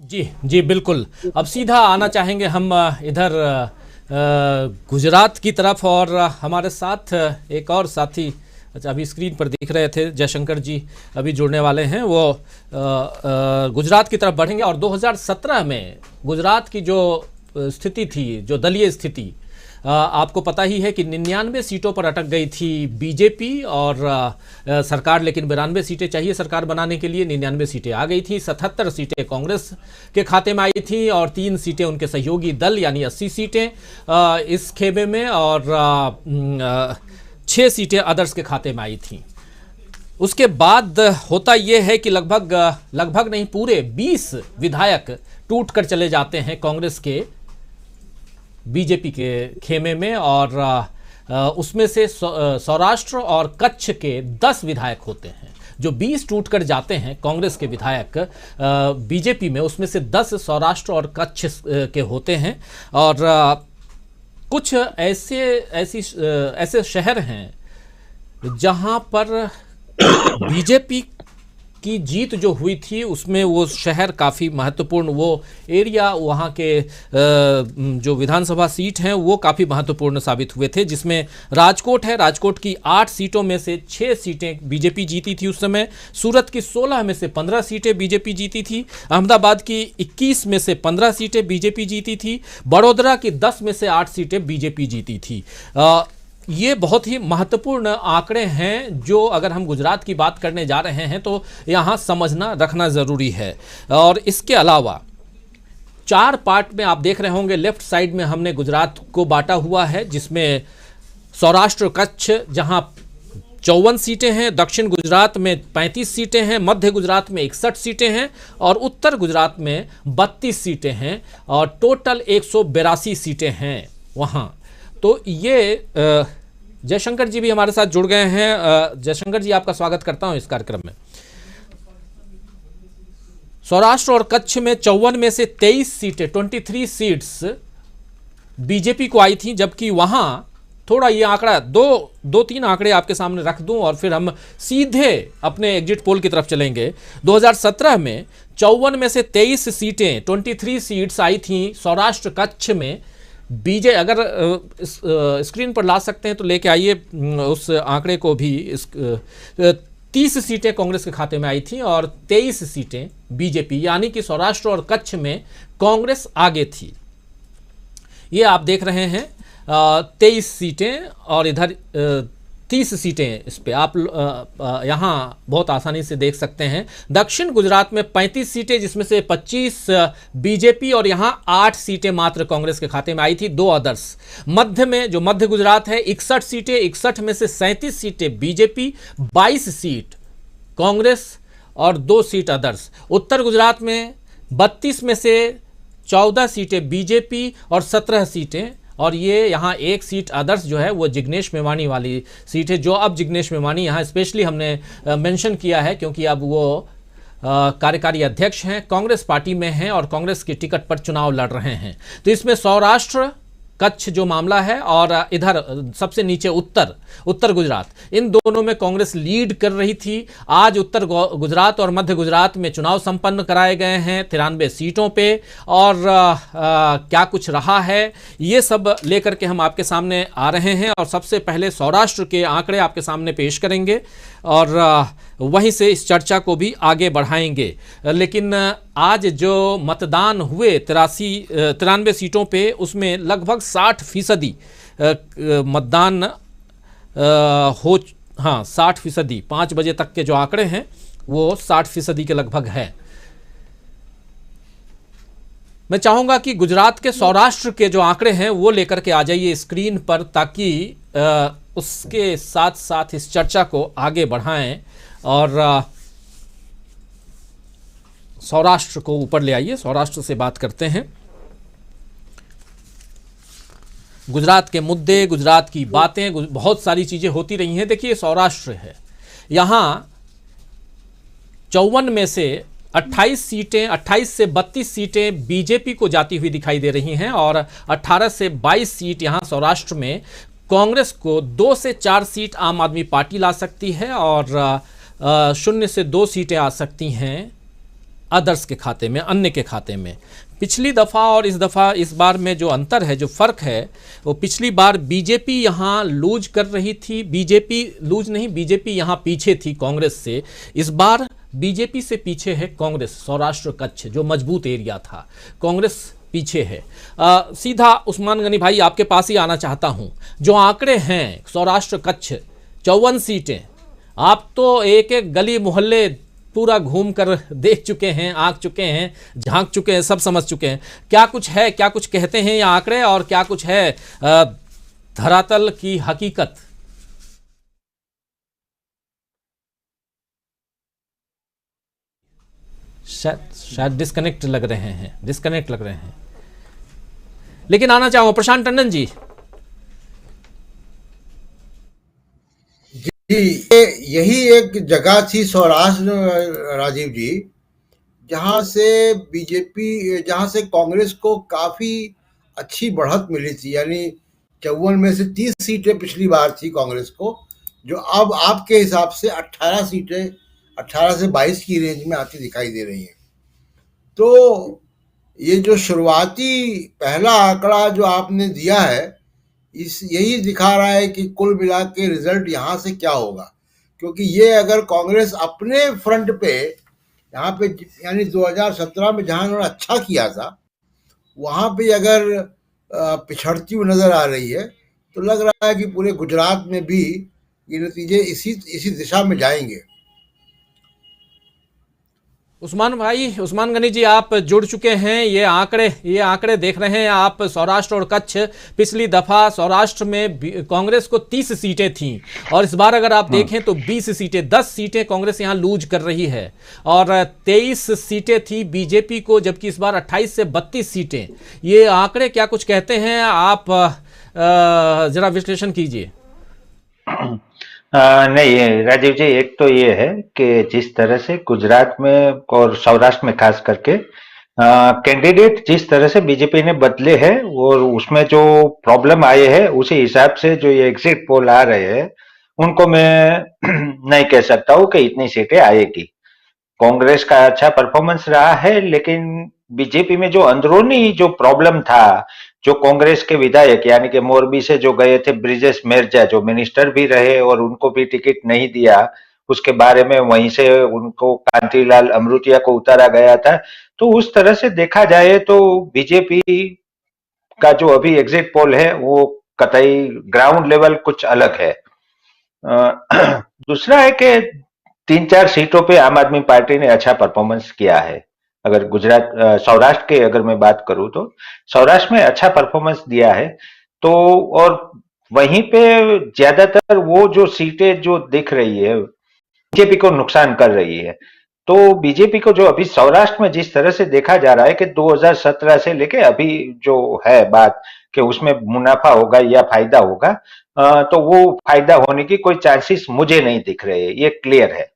जी जी बिल्कुल। अब सीधा आना चाहेंगे हम इधर गुजरात की तरफ, और हमारे साथ एक और साथी, अच्छा अभी स्क्रीन पर देख रहे थे जयशंकर जी अभी जुड़ने वाले हैं, वो गुजरात की तरफ बढ़ेंगे। और 2017 में गुजरात की जो स्थिति थी, जो दलीय स्थिति, आपको पता ही है कि 99 सीटों पर अटक गई थी बीजेपी, और सरकार, लेकिन 92 सीटें चाहिए सरकार बनाने के लिए, 99 सीटें आ गई थी। 77 सीटें कांग्रेस के खाते में आई थी और 3 सीटें उनके सहयोगी दल यानी 80 सीटें इस खेमे में, और 6 सीटें अदर्स के खाते में आई थी। उसके बाद होता यह है कि लगभग नहीं, पूरे 20 विधायक टूट कर चले जाते हैं कांग्रेस के बीजेपी के खेमे में, और उसमें से सौराष्ट्र और कच्छ के 10 विधायक होते हैं। जो 20 टूट कर जाते हैं कांग्रेस के विधायक बीजेपी में, उसमें से 10 सौराष्ट्र और कच्छ के होते हैं। और कुछ ऐसे शहर हैं जहां पर बीजेपी की जीत जो हुई थी, उसमें वो शहर काफ़ी महत्वपूर्ण, वो एरिया, वहाँ के जो विधानसभा सीट हैं वो काफ़ी महत्वपूर्ण साबित हुए थे, जिसमें राजकोट है। राजकोट की 8 सीटों में से 6 सीटें बीजेपी जीती थी उस समय। सूरत की 16 में से 15 सीटें बीजेपी जीती थी। अहमदाबाद की 21 में से 15 सीटें बीजेपी जीती थी। बड़ौदा की 10 में से 8 सीटें बीजेपी जीती थी। ये बहुत ही महत्वपूर्ण आंकड़े हैं, जो अगर हम गुजरात की बात करने जा रहे हैं तो यहाँ समझना रखना ज़रूरी है। और इसके अलावा 4 पार्ट में आप देख रहे होंगे, लेफ्ट साइड में हमने गुजरात को बांटा हुआ है, जिसमें सौराष्ट्र कच्छ जहाँ 54 सीटें हैं, दक्षिण गुजरात में 35 सीटें हैं, मध्य गुजरात में 61 सीटें हैं, और उत्तर गुजरात में 32 सीटें हैं, और टोटल 182 सीटें हैं वहाँ। तो ये जयशंकर जी भी हमारे साथ जुड़ गए हैं। जयशंकर जी, आपका स्वागत करता हूं इस कार्यक्रम में। सौराष्ट्र और कच्छ में 54 में से 23 सीटें, 23 सीट्स बीजेपी को आई थी, जबकि वहां थोड़ा ये आंकड़ा, दो तीन आंकड़े आपके सामने रख दूं और फिर हम सीधे अपने एग्जिट पोल की तरफ चलेंगे। 2017 में 54 में से 23 सीटें, 23 सीट्स आई थी सौराष्ट्र कच्छ में। अगर स्क्रीन पर ला सकते हैं तो लेके आइए उस आंकड़े को भी। 30 सीटें कांग्रेस के खाते में आई थी और 23 सीटें बीजेपी, यानी कि सौराष्ट्र और कच्छ में कांग्रेस आगे थी। ये आप देख रहे हैं 23 सीटें, और इधर 30 सीटें। इस पे आप यहाँ बहुत आसानी से देख सकते हैं। दक्षिण गुजरात में 35 सीटें, जिसमें से 25 बीजेपी, और यहाँ 8 सीटें मात्र कांग्रेस के खाते में आई थी, 2 अदर्स। मध्य में, जो मध्य गुजरात है, 61 सीटें, 61 में से 37 सीटें बीजेपी, 22 सीट कांग्रेस और 2 सीट अदर्स। उत्तर गुजरात में 32 में से 14 सीटें बीजेपी और 17 सीटें, और ये यहाँ 1 सीट अदर्स जो है वो जिग्नेश मेवानी वाली सीट है, जो अब जिग्नेश मेवानी यहाँ स्पेशली हमने मेंशन किया है क्योंकि अब वो कार्यकारी अध्यक्ष हैं, कांग्रेस पार्टी में हैं और कांग्रेस की टिकट पर चुनाव लड़ रहे हैं। तो इसमें सौराष्ट्र कच्छ जो मामला है, और इधर सबसे नीचे उत्तर गुजरात, इन दोनों में कांग्रेस लीड कर रही थी। आज उत्तर गुजरात और मध्य गुजरात में चुनाव संपन्न कराए गए हैं 93 सीटों पे, और क्या कुछ रहा है ये सब लेकर के हम आपके सामने आ रहे हैं। और सबसे पहले सौराष्ट्र के आंकड़े आपके सामने पेश करेंगे और वहीं से इस चर्चा को भी आगे बढ़ाएंगे। लेकिन आज जो मतदान हुए 93 सीटों पे, उसमें लगभग 60% मतदान 60%, 5 बजे तक के जो आंकड़े हैं वो 60% के लगभग है। मैं चाहूंगा कि गुजरात के सौराष्ट्र के जो आंकड़े हैं वो लेकर के आ जाइए स्क्रीन पर, ताकि उसके साथ साथ इस चर्चा को आगे बढ़ाएं और सौराष्ट्र को ऊपर ले आइए। सौराष्ट्र से बात करते हैं। गुजरात के मुद्दे, गुजरात की बातें, बहुत सारी चीजें होती रही हैं। देखिए सौराष्ट्र है, यहाँ 54 में से 28 सीटें, 28 से 32 सीटें बीजेपी को जाती हुई दिखाई दे रही हैं, और 18 से 22 सीट यहाँ सौराष्ट्र में कांग्रेस को 2 से 4 सीट आम आदमी पार्टी ला सकती है, और 0 से 2 सीटें आ सकती हैं अदर्स के खाते में, अन्य के खाते में। पिछली दफ़ा और इस दफ़ा इस बार में जो अंतर है, जो फ़र्क है, वो पिछली बार बीजेपी यहाँ लूज कर रही थी, बीजेपी लूज नहीं, बीजेपी यहाँ पीछे थी कांग्रेस से। इस बार बीजेपी से पीछे है कांग्रेस। सौराष्ट्र कच्छ जो मजबूत एरिया था, कांग्रेस पीछे है। सीधा उस्मान गनी भाई आपके पास ही आना चाहता हूँ। जो आंकड़े हैं सौराष्ट्र कच्छ 54 सीटें, आप तो एक एक गली मोहल्ले पूरा घूम कर देख चुके हैं, आंक चुके हैं, झांक चुके हैं, सब समझ चुके हैं। क्या कुछ है, क्या कुछ कहते हैं ये आंकड़े, और क्या कुछ है धरातल की हकीकत? शायद डिस्कनेक्ट लग रहे हैं, लेकिन आना चाहूँ प्रशांत टंडन जी। जी, यही एक जगह थी सौराष्ट्र, राजीव जी, जहां से कांग्रेस को काफी अच्छी बढ़त मिली थी। यानी 54 में से 30 सीटें पिछली बार थी कांग्रेस को, जो अब आपके हिसाब से 18 सीटें, 18 से 22 की रेंज में आती दिखाई दे रही हैं। तो ये जो शुरुआती पहला आंकड़ा जो आपने दिया है, यही दिखा रहा है कि कुल मिला के रिजल्ट यहाँ से क्या होगा। क्योंकि ये अगर कांग्रेस अपने फ्रंट पे यहाँ पे, यानी 2017 में जहाँ उन्होंने अच्छा किया था, वहाँ पे अगर पिछड़ती हुई नजर आ रही है, तो लग रहा है कि पूरे गुजरात में भी ये नतीजे इसी दिशा में जाएंगे। उस्मान गनी जी, आप जुड़ चुके हैं, ये आंकड़े देख रहे हैं आप। सौराष्ट्र और कच्छ, पिछली दफा सौराष्ट्र में कांग्रेस को 30 सीटें थीं, और इस बार अगर आप देखें तो 20 सीटें, 10 सीटें कांग्रेस यहां लूज कर रही है, और 23 सीटें थी बीजेपी को, जबकि इस बार 28 से 32 सीटें। ये आंकड़े क्या कुछ कहते हैं, आप जरा विश्लेषण कीजिए। नहीं राजीव जी, एक तो ये है कि जिस तरह से गुजरात में और सौराष्ट्र में खास करके कैंडिडेट जिस तरह से बीजेपी ने बदले हैं, और उसमें जो प्रॉब्लम आए हैं उसी हिसाब से जो ये एग्जिट पोल आ रहे हैं, उनको मैं नहीं कह सकता हूँ कि इतनी सीटें आएगी। कांग्रेस का अच्छा परफॉर्मेंस रहा है, लेकिन बीजेपी में जो अंदरूनी जो प्रॉब्लम था, जो कांग्रेस के विधायक यानी कि मोरबी से जो गए थे ब्रिजेश मेरजा, जो मिनिस्टर भी रहे और उनको भी टिकट नहीं दिया, उसके बारे में वहीं से उनको कांतिलाल अमृतिया को उतारा गया था। तो उस तरह से देखा जाए तो बीजेपी का जो अभी एग्जिट पोल है वो कतई ग्राउंड लेवल कुछ अलग है। दूसरा है कि 3-4 सीटों पे आम आदमी पार्टी ने अच्छा परफॉर्मेंस किया है। अगर सौराष्ट्र के अगर मैं बात करूं तो सौराष्ट्र में अच्छा परफॉर्मेंस दिया है। तो और वहीं पे ज्यादातर वो जो सीटें जो दिख रही है बीजेपी को नुकसान कर रही है। तो बीजेपी को जो अभी सौराष्ट्र में जिस तरह से देखा जा रहा है कि 2017 से लेके अभी जो है बात कि उसमें मुनाफा होगा या फायदा होगा, तो वो फायदा होने की कोई चांसेस मुझे नहीं दिख रहे, ये क्लियर है।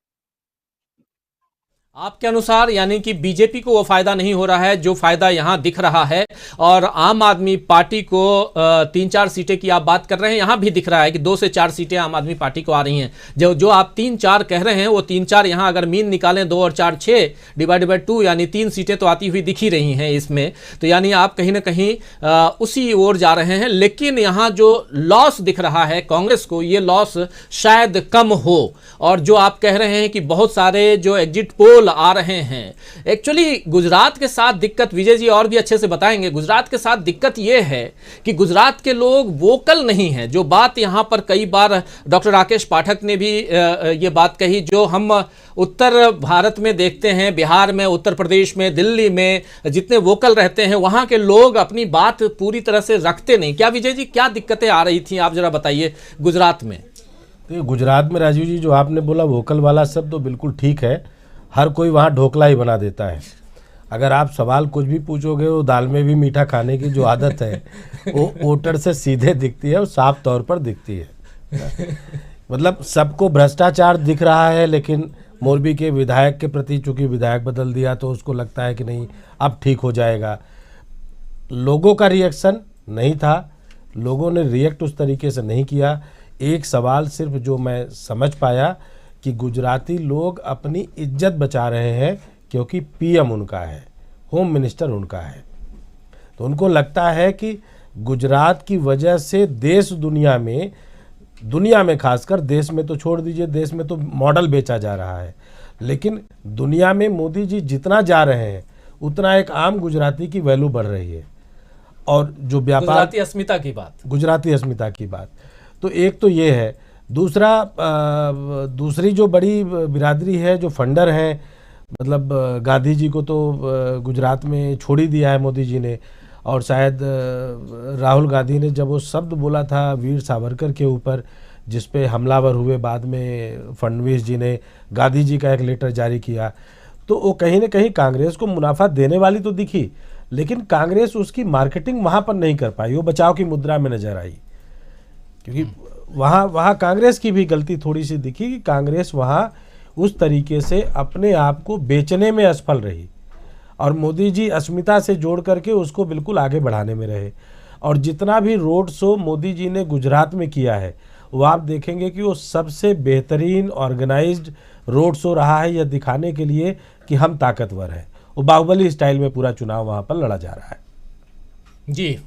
आपके अनुसार यानी कि बीजेपी को वो फायदा नहीं हो रहा है जो फायदा यहां दिख रहा है, और आम आदमी पार्टी को 3-4 सीटें की आप बात कर रहे हैं, यहां भी दिख रहा है कि 2 से 4 सीटें आम आदमी पार्टी को आ रही हैं। जो आप 3-4 कह रहे हैं, वो 3-4 यहां अगर मीन निकालें, 2 और 4 6 डिवाइडेड बाई 2, यानी 3 सीटें तो आती हुई दिख ही रही हैं इसमें। तो यानी आप कहीं ना कहीं उसी ओर जा रहे हैं। लेकिन यहाँ जो लॉस दिख रहा है कांग्रेस को, ये लॉस शायद कम हो। और जो आप कह रहे हैं कि बहुत सारे जो एग्जिट पोल आ रहे हैं, एक्चुअली गुजरात के साथ दिक्कत, विजय जी और भी अच्छे से बताएंगे, गुजरात के साथ दिक्कत यह है कि गुजरात के लोग वोकल नहीं हैं। जो बात यहां पर कई बार डॉक्टर राकेश पाठक ने भी ये बात कही, जो हम उत्तर भारत में देखते हैं, बिहार में, उत्तर प्रदेश में, दिल्ली में जितने वोकल रहते हैं, वहां के लोग अपनी बात पूरी तरह से रखते नहीं। क्या विजय जी, क्या दिक्कतें आ रही थी, आप जरा बताइए गुजरात में। तो गुजरात में राजीव जी जो आपने बोला वोकल वाला शब्द तो बिल्कुल ठीक है। हर कोई वहाँ ढोकला ही बना देता है। अगर आप सवाल कुछ भी पूछोगे, वो दाल में भी मीठा खाने की जो आदत है वो वोटर से सीधे दिखती है और साफ तौर पर दिखती है। मतलब सबको भ्रष्टाचार दिख रहा है, लेकिन मोरबी के विधायक के प्रति चूंकि विधायक बदल दिया तो उसको लगता है कि नहीं अब ठीक हो जाएगा। लोगों का रिएक्शन नहीं था, लोगों ने रिएक्ट उस तरीके से नहीं किया। एक सवाल सिर्फ जो मैं समझ पाया कि गुजराती लोग अपनी इज्जत बचा रहे हैं क्योंकि पीएम उनका है, होम मिनिस्टर उनका है। तो उनको लगता है कि गुजरात की वजह से देश दुनिया में खासकर, देश में तो छोड़ दीजिए, देश में तो मॉडल बेचा जा रहा है, लेकिन दुनिया में मोदी जी जितना जा रहे हैं उतना एक आम गुजराती की वैल्यू बढ़ रही है। और जो व्यापार, गुजराती अस्मिता की बात, तो एक तो ये है। दूसरी जो बड़ी बिरादरी है, जो फंडर हैं, मतलब गांधी जी को तो गुजरात में छोड़ ही दिया है मोदी जी ने। और शायद राहुल गांधी ने जब वो शब्द बोला था वीर सावरकर के ऊपर, जिस पे हमलावर हुए, बाद में फडणवीस जी ने गांधी जी का एक लेटर जारी किया, तो वो कहीं ना कहीं कांग्रेस को मुनाफा देने वाली तो दिखी, लेकिन कांग्रेस उसकी मार्केटिंग वहाँ पर नहीं कर पाई, वो बचाव की मुद्रा में नजर आई। क्योंकि वहाँ कांग्रेस की भी गलती थोड़ी सी दिखी कि कांग्रेस वहाँ उस तरीके से अपने आप को बेचने में असफल रही, और मोदी जी अस्मिता से जोड़ करके उसको बिल्कुल आगे बढ़ाने में रहे। और जितना भी रोड शो मोदी जी ने गुजरात में किया है, वो आप देखेंगे कि वो सबसे बेहतरीन ऑर्गेनाइज्ड रोड शो रहा है, यह दिखाने के लिए कि हम ताकतवर हैं। वो बाहुबली स्टाइल में पूरा चुनाव वहाँ पर लड़ा जा रहा है। जी,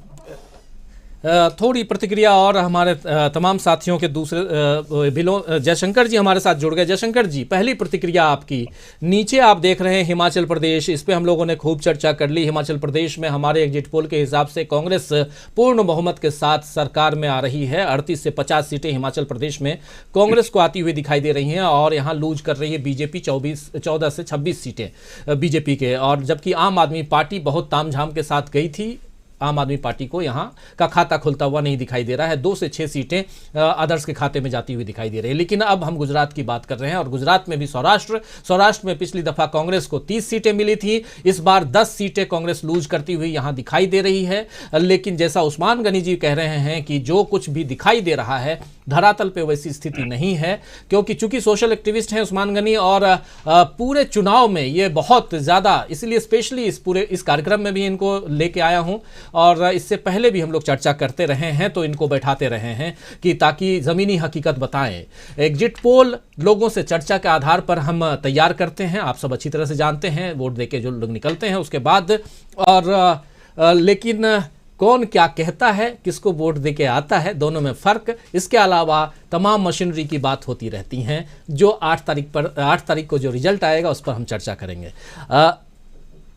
थोड़ी प्रतिक्रिया और हमारे तमाम साथियों के दूसरे बिलों, जयशंकर जी हमारे साथ जुड़ गए। जयशंकर जी, पहली प्रतिक्रिया आपकी। नीचे आप देख रहे हैं हिमाचल प्रदेश, इस पे हम लोगों ने खूब चर्चा कर ली। हिमाचल प्रदेश में हमारे एग्जिट पोल के हिसाब से कांग्रेस पूर्ण बहुमत के साथ सरकार में आ रही है। 38 से 50 सीटें हिमाचल प्रदेश में कांग्रेस को आती हुई दिखाई दे रही हैं, और यहाँ लूज कर रही है बीजेपी 14 से 26 सीटें बीजेपी के। और जबकि आम आदमी पार्टी बहुत तामझाम के साथ गई थी, आम आदमी पार्टी को यहां का खाता खुलता हुआ नहीं दिखाई दे रहा है। 2 से 6 सीटें अदर्स के खाते में जाती हुई दिखाई दे रही है। लेकिन अब हम गुजरात की बात कर रहे हैं, और गुजरात में भी सौराष्ट्र में पिछली दफा कांग्रेस को 30 सीटें मिली थी, इस बार 10 सीटें कांग्रेस लूज करती हुई यहां दिखाई दे रही है। लेकिन जैसा उस्मान गनी जी कह रहे हैं कि जो कुछ भी दिखाई दे रहा है धरातल पे वैसी स्थिति नहीं है, क्योंकि चूंकि सोशल एक्टिविस्ट हैं उस्मान गनी, और पूरे चुनाव में ये बहुत ज़्यादा, इसलिए स्पेशली इस कार्यक्रम में भी इनको लेके आया हूं, और इससे पहले भी हम लोग चर्चा करते रहे हैं, तो इनको बैठाते रहे हैं कि ताकि ज़मीनी हकीकत बताएं। एग्जिट पोल लोगों से चर्चा के आधार पर हम तैयार करते हैं, आप सब अच्छी तरह से जानते हैं, वोट देके जो लोग निकलते हैं उसके बाद। और लेकिन कौन क्या कहता है, किसको वोट देके आता है, दोनों में फ़र्क, इसके अलावा तमाम मशीनरी की बात होती रहती हैं, जो 8 तारीख को जो रिजल्ट आएगा उस पर हम चर्चा करेंगे।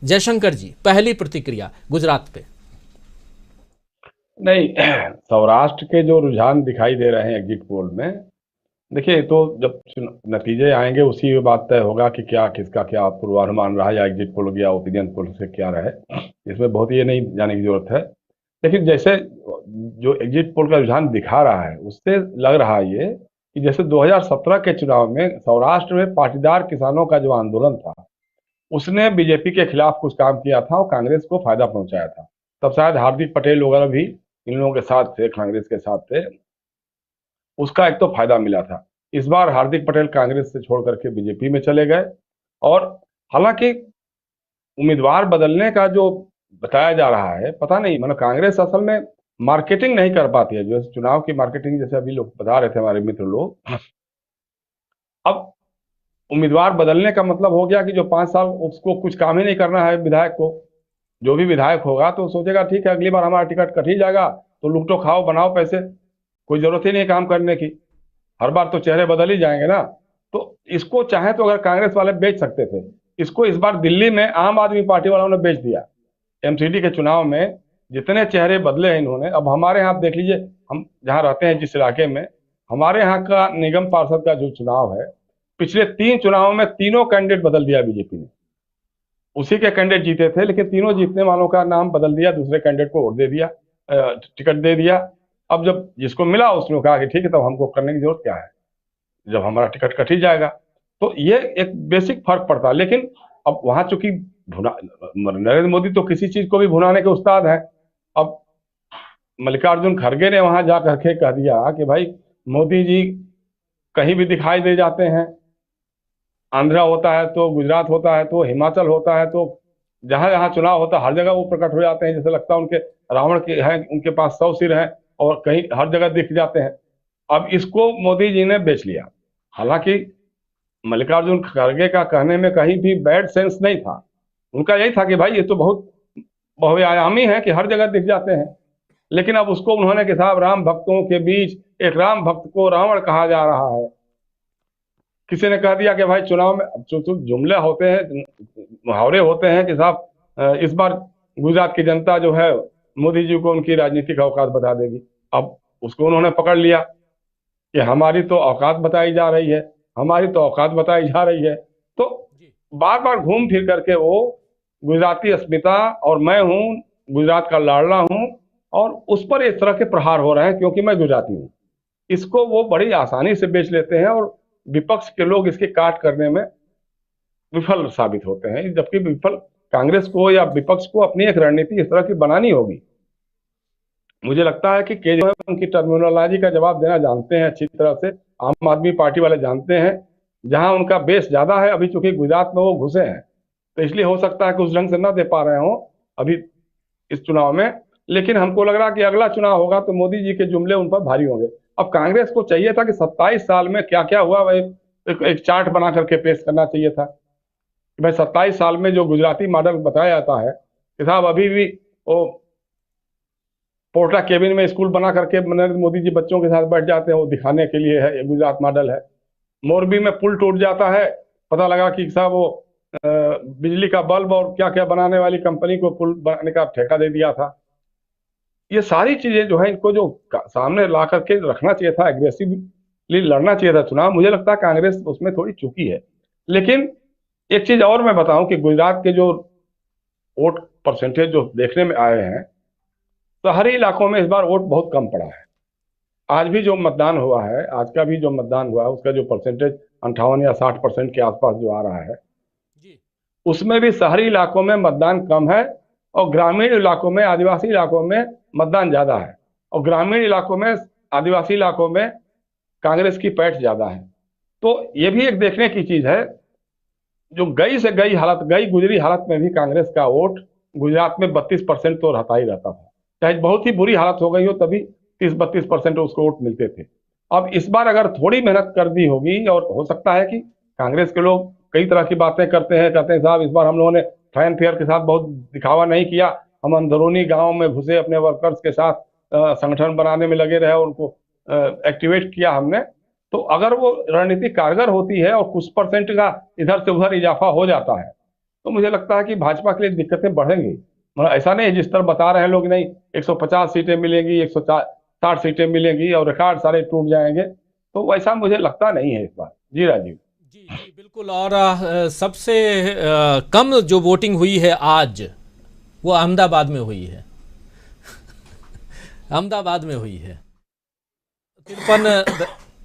जयशंकर जी, पहली प्रतिक्रिया गुजरात पे। नहीं, सौराष्ट्र के जो रुझान दिखाई दे रहे हैं एग्जिट पोल में, देखिए, तो जब नतीजे आएंगे उसी में बात तय होगा कि क्या किसका क्या पूर्वानुमान रहा, या एग्जिट पोल या ओपिनियन पोल से क्या रहे। इसमें बहुत ये नहीं जाने की जरूरत है। लेकिन जैसे जो एग्जिट पोल का रुझान दिखा रहा है, उससे लग रहा है ये कि जैसे 2017 के चुनाव में सौराष्ट्र में पाटीदार किसानों का जो आंदोलन था, उसने बीजेपी के खिलाफ कुछ काम किया था और कांग्रेस को फायदा पहुंचाया था। तब शायद हार्दिक पटेल वगैरह भी इन लोगों के साथ थे, कांग्रेस के साथ थे, उसका एक तो फायदा मिला था। इस बार हार्दिक पटेल कांग्रेस से छोड़ करके बीजेपी में चले गए, और हालांकि उम्मीदवार बदलने का जो बताया जा रहा है, पता नहीं, मतलब कांग्रेस असल में मार्केटिंग नहीं कर पाती है, जो चुनाव की मार्केटिंग, जैसे अभी लोग बता रहे थे हमारे मित्र लोग। अब उम्मीदवार बदलने का मतलब हो गया कि जो 5 साल उसको कुछ काम ही नहीं करना है विधायक को, जो भी विधायक होगा तो सोचेगा ठीक है अगली बार हमारा टिकट कट ही जाएगा, तो लूटो खाओ बनाओ पैसे, कोई जरूरत ही नहीं काम करने की, हर बार तो चेहरे बदल ही जाएंगे ना। तो इसको चाहे तो अगर कांग्रेस वाले बेच सकते थे, इसको इस बार दिल्ली में आम आदमी पार्टी वालों ने बेच दिया। एमसीडी के चुनाव में जितने चेहरे बदले हैं इन्होंने, अब हमारे यहाँ आप देख लीजिए, हम जहाँ रहते हैं जिस इलाके में, हमारे यहाँ का निगम पार्षद का जो चुनाव है, पिछले 3 चुनावों में तीनों कैंडिडेट बदल दिया बीजेपी ने। उसी के कैंडिडेट जीते थे, लेकिन तीनों जीतने वालों का नाम बदल दिया, दूसरे कैंडिडेट को वोट दे दिया, टिकट दे दिया। अब जब जिसको मिला उसने कहा कि ठीक है, तब हमको करने की जरूरत क्या है, जब हमारा टिकट कट ही जाएगा। तो ये एक बेसिक फर्क पड़ता है। लेकिन अब वहां चूंकि नरेंद्र मोदी तो किसी चीज को भी भुनाने के उस्ताद है। अब मल्लिकार्जुन खड़गे ने वहां जा करके कह दिया कि भाई मोदी जी कहीं भी दिखाई दे जाते हैं, आंध्रा होता है तो गुजरात होता है तो हिमाचल होता है, तो जहां जहां चुनाव होता है हर जगह वो प्रकट हो जाते हैं, जैसे लगता है उनके रावण के हैं, उनके पास 100 सिर हैं और कहीं हर जगह दिख जाते हैं। अब इसको मोदी जी ने बेच लिया। हालांकि मल्लिकार्जुन खड़गे का कहने में कहीं भी बैड सेंस नहीं था। उनका यही था कि भाई ये तो बहुत बहुआयामी है कि हर जगह दिख जाते हैं। लेकिन अब उसको उन्होंने कि साहब राम भक्तों के बीच एक राम भक्त को रावण कहा जा रहा है। किसी ने कह दिया कि भाई चुनाव में जो जुमले होते हैं, मुहावरे होते हैं कि साहब इस बार गुजरात की जनता जो है मोदी जी को उनकी राजनीतिक औकात बता देगी। अब उसको उन्होंने पकड़ लिया कि हमारी तो औकात बताई जा रही है, हमारी तो औकात बताई जा रही है। तो बार बार घूम फिर करके वो गुजराती अस्मिता और मैं हूँ गुजरात का लाडला हूँ और उस पर इस तरह के प्रहार हो रहे हैं क्योंकि मैं गुजराती हूँ, इसको वो बड़ी आसानी से बेच लेते हैं और विपक्ष के लोग इसकी काट करने में विफल साबित होते हैं। जबकि विफल कांग्रेस को या विपक्ष को अपनी एक रणनीति इस तरह की बनानी होगी। मुझे लगता है कि केजरीवाल उनकी टर्मिनोलॉजी का जवाब देना जानते हैं अच्छी तरह से, आम आदमी पार्टी वाले जानते हैं। जहां उनका बेस ज्यादा है, अभी चूंकि गुजरात में वो घुसे हैं तो इसलिए हो सकता है कि उस ढंग से ना दे पा रहे हो अभी इस चुनाव में। लेकिन हमको लग रहा कि अगला चुनाव होगा तो मोदी जी के जुमले उन पर भारी होंगे। अब कांग्रेस को चाहिए था कि 27 साल में क्या क्या हुआ वह एक चार्ट बना करके पेश करना चाहिए था कि भाई 27 साल में जो गुजराती मॉडल बताया जाता है कि साहब अभी भी वो पोर्टा केबिन में स्कूल बना करके नरेंद्र मोदी जी बच्चों के साथ बैठ जाते हैं, वो दिखाने के लिए है, ये गुजरात मॉडल है। मोरबी में पुल टूट जाता है, पता लगा कि साहब वो बिजली का बल्ब और क्या क्या बनाने वाली कंपनी को पुल बनाने का ठेका दे दिया था। ये सारी चीजें जो है इनको जो सामने ला करके रखना चाहिए था, एग्रेसिवली लड़ना चाहिए था चुनाव। मुझे लगता है कांग्रेस उसमें थोड़ी चूकी है। लेकिन एक चीज और मैं बताऊं कि गुजरात के जो वोट परसेंटेज जो देखने में आए हैं, शहरी इलाकों में इस बार वोट बहुत कम पड़ा है। आज भी जो मतदान हुआ है, आज का भी जो मतदान हुआ है, उसका जो परसेंटेज 58 या 60% के आसपास जो आ रहा है, उसमें भी शहरी इलाकों में मतदान कम है और ग्रामीण इलाकों में, आदिवासी इलाकों में मतदान ज्यादा है। और ग्रामीण इलाकों में, आदिवासी इलाकों में कांग्रेस की पैठ ज्यादा है। तो ये भी एक देखने की चीज है। जो गई से गई हालत, गई गुजरी हालत में भी कांग्रेस का वोट गुजरात में 32% तो रहता ही रहता था। चाहे बहुत ही बुरी हालत हो गई हो तभी 30-32% उसको वोट मिलते थे। अब इस बार अगर थोड़ी मेहनत कर दी होगी, और हो सकता है कि कांग्रेस के लोग कई तरह की बातें करते हैं, कहते हैं साहब इस बार हम लोगों ने फैन फेयर के साथ बहुत दिखावा नहीं किया, हम अंदरूनी गांव में घुसे, अपने वर्कर्स के साथ संगठन बनाने में लगे रहे, उनको एक्टिवेट किया हमने। तो अगर वो रणनीति कारगर होती है और कुछ परसेंट का इधर से उधर इजाफा हो जाता है तो मुझे लगता है कि भाजपा के लिए दिक्कतें बढ़ेंगी। मतलब ऐसा नहीं जिस तरह बता रहे हैं लोग, नहीं 150 सीटें मिलेंगी, 160 सीटें मिलेंगी और रिकॉर्ड सारे टूट जाएंगे, तो वैसा मुझे लगता नहीं है इस बार। जी राजीव। जी जी बिल्कुल। और सबसे कम जो वोटिंग हुई है आज, वो अहमदाबाद में हुई है। अहमदाबाद में हुई है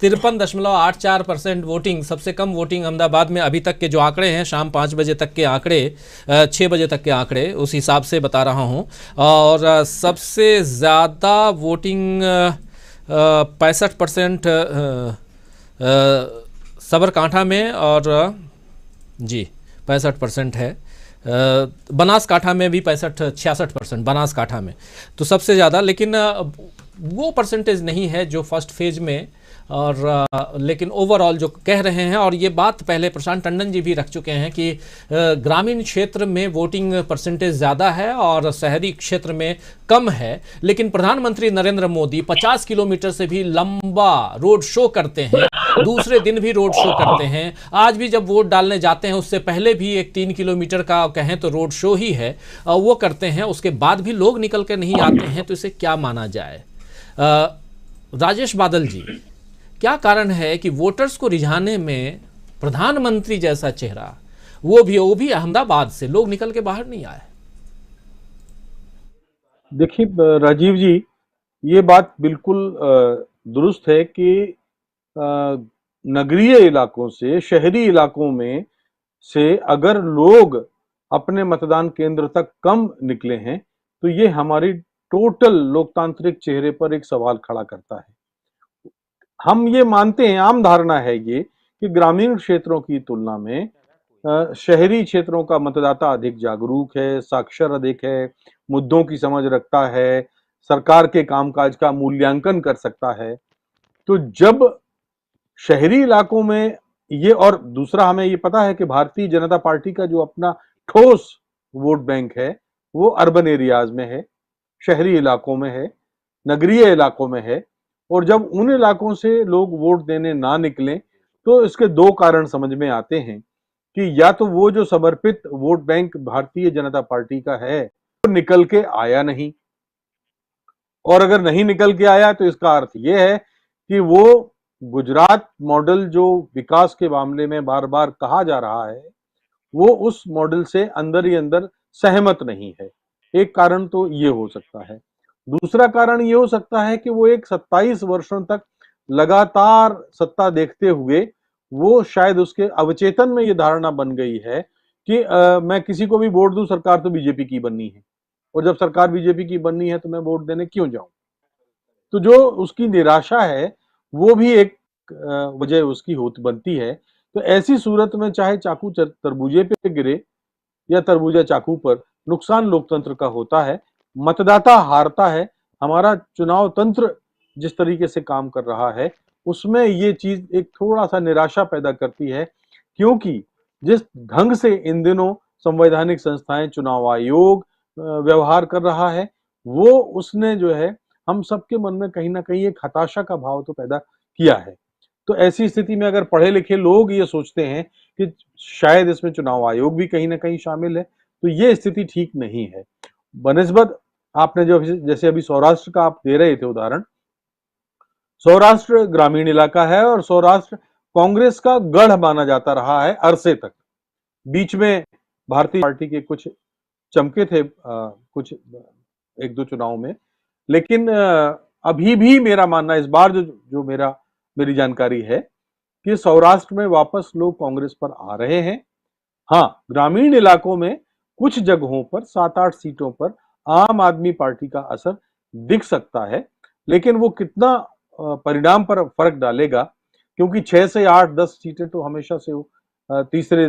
53.84% वोटिंग, सबसे कम वोटिंग अहमदाबाद में। अभी तक के जो आंकड़े हैं, शाम 5 बजे तक के आंकड़े, 6 बजे तक के आंकड़े, उस हिसाब से बता रहा हूं। और सबसे ज़्यादा वोटिंग 65% साबरकांठा में, और जी 65% है। बनासकाठा में भी 66% बनासकाठा में, तो सबसे ज़्यादा। लेकिन वो परसेंटेज नहीं है जो फर्स्ट फेज में, और लेकिन ओवरऑल जो कह रहे हैं, और ये बात पहले प्रशांत टंडन जी भी रख चुके हैं कि ग्रामीण क्षेत्र में वोटिंग परसेंटेज ज़्यादा है और शहरी क्षेत्र में कम है। लेकिन प्रधानमंत्री नरेंद्र मोदी 50 किलोमीटर से भी लंबा रोड शो करते हैं, दूसरे दिन भी रोड शो करते हैं। आज भी जब वोट डालने जाते हैं उससे पहले भी एक 3 किलोमीटर का कहें तो रोड शो ही है, वो करते हैं। उसके बाद भी लोग निकल कर नहीं आते हैं, तो इसे क्या माना जाए? राजेश बादल जी, क्या कारण है कि वोटर्स को रिझाने में प्रधानमंत्री जैसा चेहरा, वो भी अहमदाबाद से, लोग निकल के बाहर नहीं आए? देखिए राजीव जी, ये बात बिल्कुल दुरुस्त है कि नगरीय इलाकों से, शहरी इलाकों में से अगर लोग अपने मतदान केंद्र तक कम निकले हैं तो ये हमारी टोटल लोकतांत्रिक चेहरे पर एक सवाल खड़ा करता है। हम ये मानते हैं, आम धारणा है ये, कि ग्रामीण क्षेत्रों की तुलना में शहरी क्षेत्रों का मतदाता अधिक जागरूक है, साक्षर अधिक है, मुद्दों की समझ रखता है, सरकार के कामकाज का मूल्यांकन कर सकता है। तो जब शहरी इलाकों में ये और दूसरा हमें ये पता है कि भारतीय जनता पार्टी का जो अपना ठोस वोट बैंक है वो अर्बन एरियाज में है, शहरी इलाकों में है, नगरीय इलाकों में है। और जब उन इलाकों से लोग वोट देने ना निकलें तो इसके दो कारण समझ में आते हैं कि या तो वो जो समर्पित vote bank Bharatiya Janata party का है वो निकल के आया नहीं, और अगर नहीं निकल के आया तो इसका अर्थ यह है कि वो गुजरात मॉडल जो विकास के मामले में बार बार कहा जा रहा है वो उस मॉडल से अंदर ही अंदर सहमत नहीं है। एक कारण तो ये हो सकता है। दूसरा कारण ये हो सकता है कि वो एक 27 वर्षों तक लगातार सत्ता देखते हुए वो शायद उसके अवचेतन में ये धारणा बन गई है कि मैं किसी को भी वोट दूं, सरकार तो बीजेपी की बननी है, और जब सरकार बीजेपी की बननी है तो मैं वोट देने क्यों जाऊं। तो जो उसकी निराशा है वो भी एक वजह उसकी बनती है। तो ऐसी सूरत में चाहे चाकू तरबूजे पे गिरे या तरबूजा चाकू पर, नुकसान लोकतंत्र का होता है, मतदाता हारता है। हमारा चुनाव तंत्र जिस तरीके से काम कर रहा है उसमें ये चीज एक थोड़ा सा निराशा पैदा करती है, क्योंकि जिस ढंग से इन दिनों संवैधानिक संस्थाएं, चुनाव आयोग व्यवहार कर रहा है वो उसने जो है हम सबके मन में कहीं ना कहीं एक हताशा का भाव तो पैदा किया है। तो ऐसी स्थिति में अगर पढ़े लिखे लोग ये सोचते हैं कि शायद इसमें चुनाव आयोग भी कहीं ना कहीं शामिल है, तो ये स्थिति ठीक नहीं है। बनिस्बत आपने जो जैसे अभी सौराष्ट्र का आप दे रहे थे उदाहरण, सौराष्ट्र ग्रामीण इलाका है और सौराष्ट्र कांग्रेस का गढ़ माना जाता रहा है अरसे तक। बीच में भारतीय पार्टी के कुछ चमके थे कुछ एक दो चुनाव में, लेकिन अभी भी मेरा मानना इस बार जो मेरी जानकारी है कि सौराष्ट्र में वापस लोग कांग्रेस पर आ रहे हैं। हाँ, ग्रामीण इलाकों में कुछ जगहों पर 7-8 सीटों पर आम आदमी पार्टी का असर दिख सकता है, लेकिन वो कितना परिणाम पर फर्क डालेगा, क्योंकि 6 से 8-10 सीटें तो हमेशा से तीसरे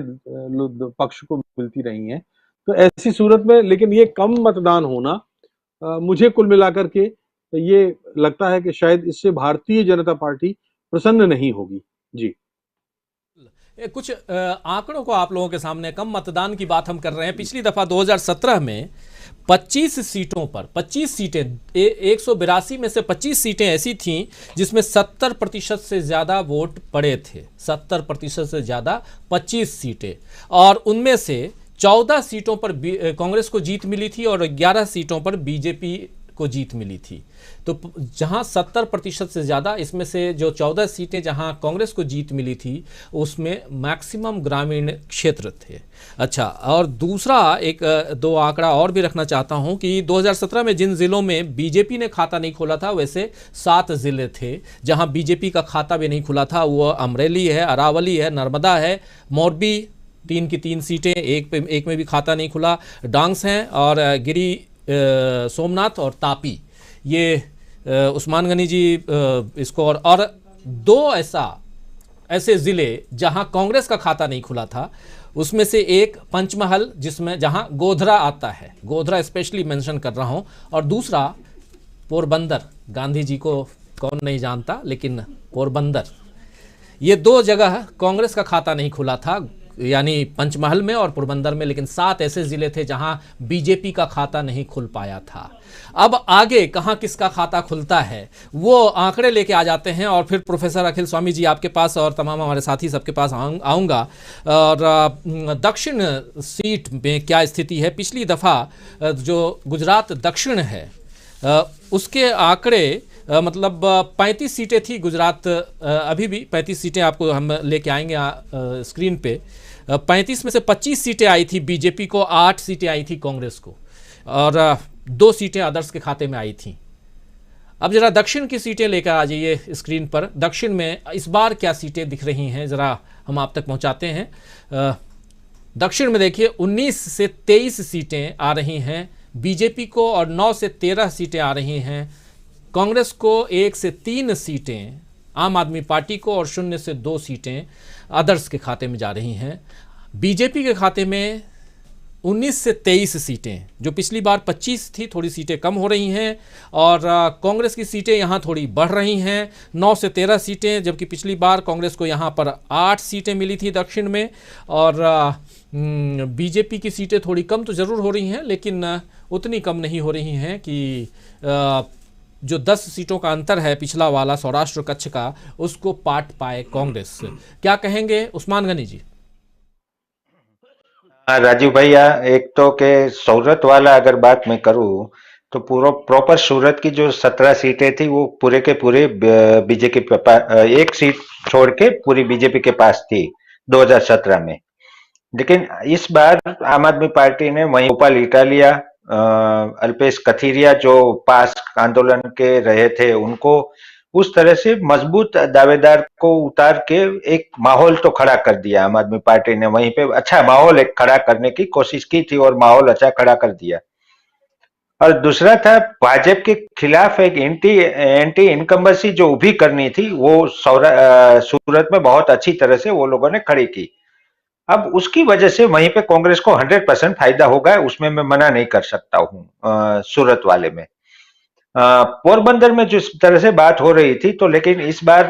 पक्ष को मिलती रही हैं। तो ऐसी सूरत में लेकिन ये कम मतदान होना मुझे कुल मिलाकर के ये लगता है कि शायद इससे भारतीय जनता पार्टी प्रसन्न नहीं होगी। जी, कुछ आंकड़ों को आप लोगों के सामने, कम मतदान की बात हम कर रहे हैं। पिछली दफा 2017 में 25 सीटों पर 25 सीटें 182 में से 25 सीटें ऐसी थीं जिसमें 70% से ज़्यादा वोट पड़े थे। 70% से ज़्यादा 25 सीटें, और उनमें से 14 सीटों पर कांग्रेस को जीत मिली थी और 11 सीटों पर बीजेपी को जीत मिली थी। तो जहां 70% से ज़्यादा, इसमें से जो 14 सीटें जहां कांग्रेस को जीत मिली थी उसमें मैक्सिमम ग्रामीण क्षेत्र थे। अच्छा, और दूसरा एक दो आंकड़ा और भी रखना चाहता हूं कि 2017 में जिन ज़िलों में बीजेपी ने खाता नहीं खोला था वैसे 7 ज़िले थे जहां बीजेपी का खाता भी नहीं खुला था। वो अमरेली है, अरावली है, नर्मदा है, मोरबी, 3 की 3 सीटें, एक में भी खाता नहीं खुला, डांग्स हैं, और गिरी सोमनाथ और तापी, ये उस्मान गनी जी इसको, और 2 ऐसे ज़िले जहां कांग्रेस का खाता नहीं खुला था, उसमें से एक पंचमहल जिसमें जहां गोधरा आता है, गोधरा स्पेशली मेंशन कर रहा हूं, और दूसरा पोरबंदर। गांधी जी को कौन नहीं जानता, लेकिन पोरबंदर, ये 2 जगह कांग्रेस का खाता नहीं खुला था, यानी पंचमहल में और पोरबंदर में। लेकिन 7 ऐसे ज़िले थे जहां बीजेपी का खाता नहीं खुल पाया था। अब आगे कहां किसका खाता खुलता है वो आंकड़े लेके आ जाते हैं, और फिर प्रोफेसर अखिल स्वामी जी आपके पास और तमाम हमारे साथी सबके पास आऊँगा। और दक्षिण सीट में क्या स्थिति है, पिछली दफ़ा जो गुजरात दक्षिण है उसके आंकड़े मतलब 35 सीटें थी गुजरात, अभी भी 35 सीटें आपको हम लेके आएंगे स्क्रीन पे। 35 में से 25 सीटें आई थी बीजेपी को, 8 सीटें आई थी कांग्रेस को, और 2 सीटें अदर्स के खाते में आई थी। अब जरा दक्षिण की सीटें लेकर आ जाइए स्क्रीन पर। दक्षिण में इस बार क्या सीटें दिख रही हैं जरा हम आप तक पहुंचाते हैं। दक्षिण में देखिए 19 से 23 सीटें आ रही हैं बीजेपी को, और 9 से 13 सीटें आ रही हैं कांग्रेस को, 1 से 3 सीटें आम आदमी पार्टी को, और 0 से 2 सीटें अदर्स के खाते में जा रही हैं। बीजेपी के खाते में 19 से 23 सीटें, जो पिछली बार 25 थी, थोड़ी सीटें कम हो रही हैं और कांग्रेस की सीटें यहाँ थोड़ी बढ़ रही हैं, 9 से 13 सीटें, जबकि पिछली बार कांग्रेस को यहाँ पर 8 सीटें मिली थी दक्षिण में और बीजेपी की सीटें थोड़ी कम तो ज़रूर हो रही हैं, लेकिन उतनी कम नहीं हो रही हैं कि जो 10 सीटों का अंतर है पिछला वाला सौराष्ट्र कच्छ का, उसको पाट पाए कांग्रेस। क्या कहेंगे उस्मान गनी जी? राजीव भैया, एक तो के सूरत वाला अगर बात मैं करूं तो पूरा प्रॉपर सूरत की जो 17 सीटें थी वो पूरे के पूरे बीजेपी के पास, एक सीट छोड़ के पूरी बीजेपी के पास थी 2017 में। लेकिन इस बार आम आदमी पार्टी ने वहीं भोपाल इटालिया, अल्पेश कथीरिया जो पास आंदोलन के रहे थे उनको उस तरह से मजबूत दावेदार को उतार के एक माहौल तो खड़ा कर दिया आम आदमी पार्टी ने, वहीं पे अच्छा माहौल एक खड़ा करने की कोशिश की थी और माहौल अच्छा खड़ा कर दिया। और दूसरा था भाजपा के खिलाफ एक एंटी इनकम्बेंसी जो उभी करनी थी, वो सूरत में बहुत अच्छी तरह से वो लोगों ने खड़ी की। अब उसकी वजह से वहीं पे कांग्रेस को 100% फायदा होगा, उसमें मैं मना नहीं कर सकता हूँ सूरत वाले में। पोरबंदर में जिस तरह से बात हो रही थी तो, लेकिन इस बार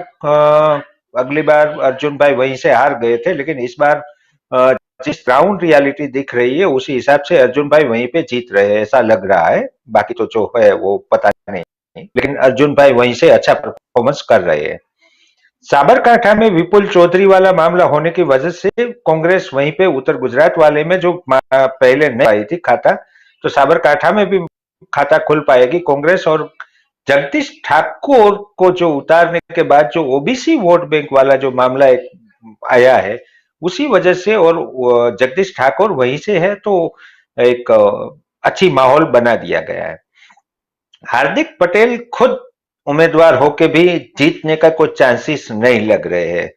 अगली बार अर्जुन भाई वहीं से हार गए थे, लेकिन इस बार जिस ग्राउंड रियलिटी दिख रही है उसी हिसाब से अर्जुन भाई वहीं पे जीत रहे हैं, ऐसा लग रहा है। बाकी तो जो है वो पता नहीं, लेकिन अर्जुन भाई वहीं से अच्छा परफॉर्मेंस कर रहे हैं। साबरकांठा में विपुल चौधरी वाला मामला होने की वजह से कांग्रेस वहीं पे उत्तर गुजरात वाले में जो पहले नहीं आई थी खाता, तो साबरकांठा में भी खाता खुल पाएगी कांग्रेस। और जगदीश ठाकुर को जो उतारने के बाद जो ओबीसी वोट बैंक वाला जो मामला एक आया है उसी वजह से, और जगदीश ठाकुर वहीं से है, तो एक अच्छी माहौल बना दिया गया है। हार्दिक पटेल खुद उम्मीदवार होके भी जीतने का कोई चांसेस नहीं लग रहे हैं,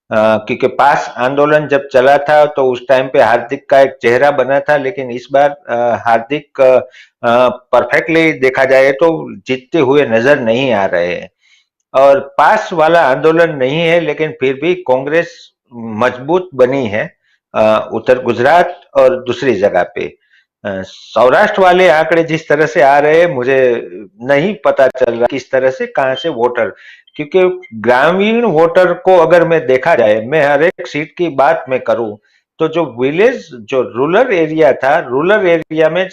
क्योंकि पास आंदोलन जब चला था तो उस टाइम पे हार्दिक का एक चेहरा बना था, लेकिन इस बार हार्दिक परफेक्टली देखा जाए तो जीतते हुए नजर नहीं आ रहे हैं। और पास वाला आंदोलन नहीं है, लेकिन फिर भी कांग्रेस मजबूत बनी है उत्तर गुजरात और दूसरी जगह पे। सौराष्ट्र वाले आंकड़े जिस तरह से आ रहे हैं मुझे नहीं पता चल रहा किस तरह से कहां से वोटर, क्योंकि ग्रामीण वोटर को अगर मैं देखा जाए, मैं हर एक सीट की बात में करूं तो जो विलेज जो रूरल एरिया था, रूरल एरिया में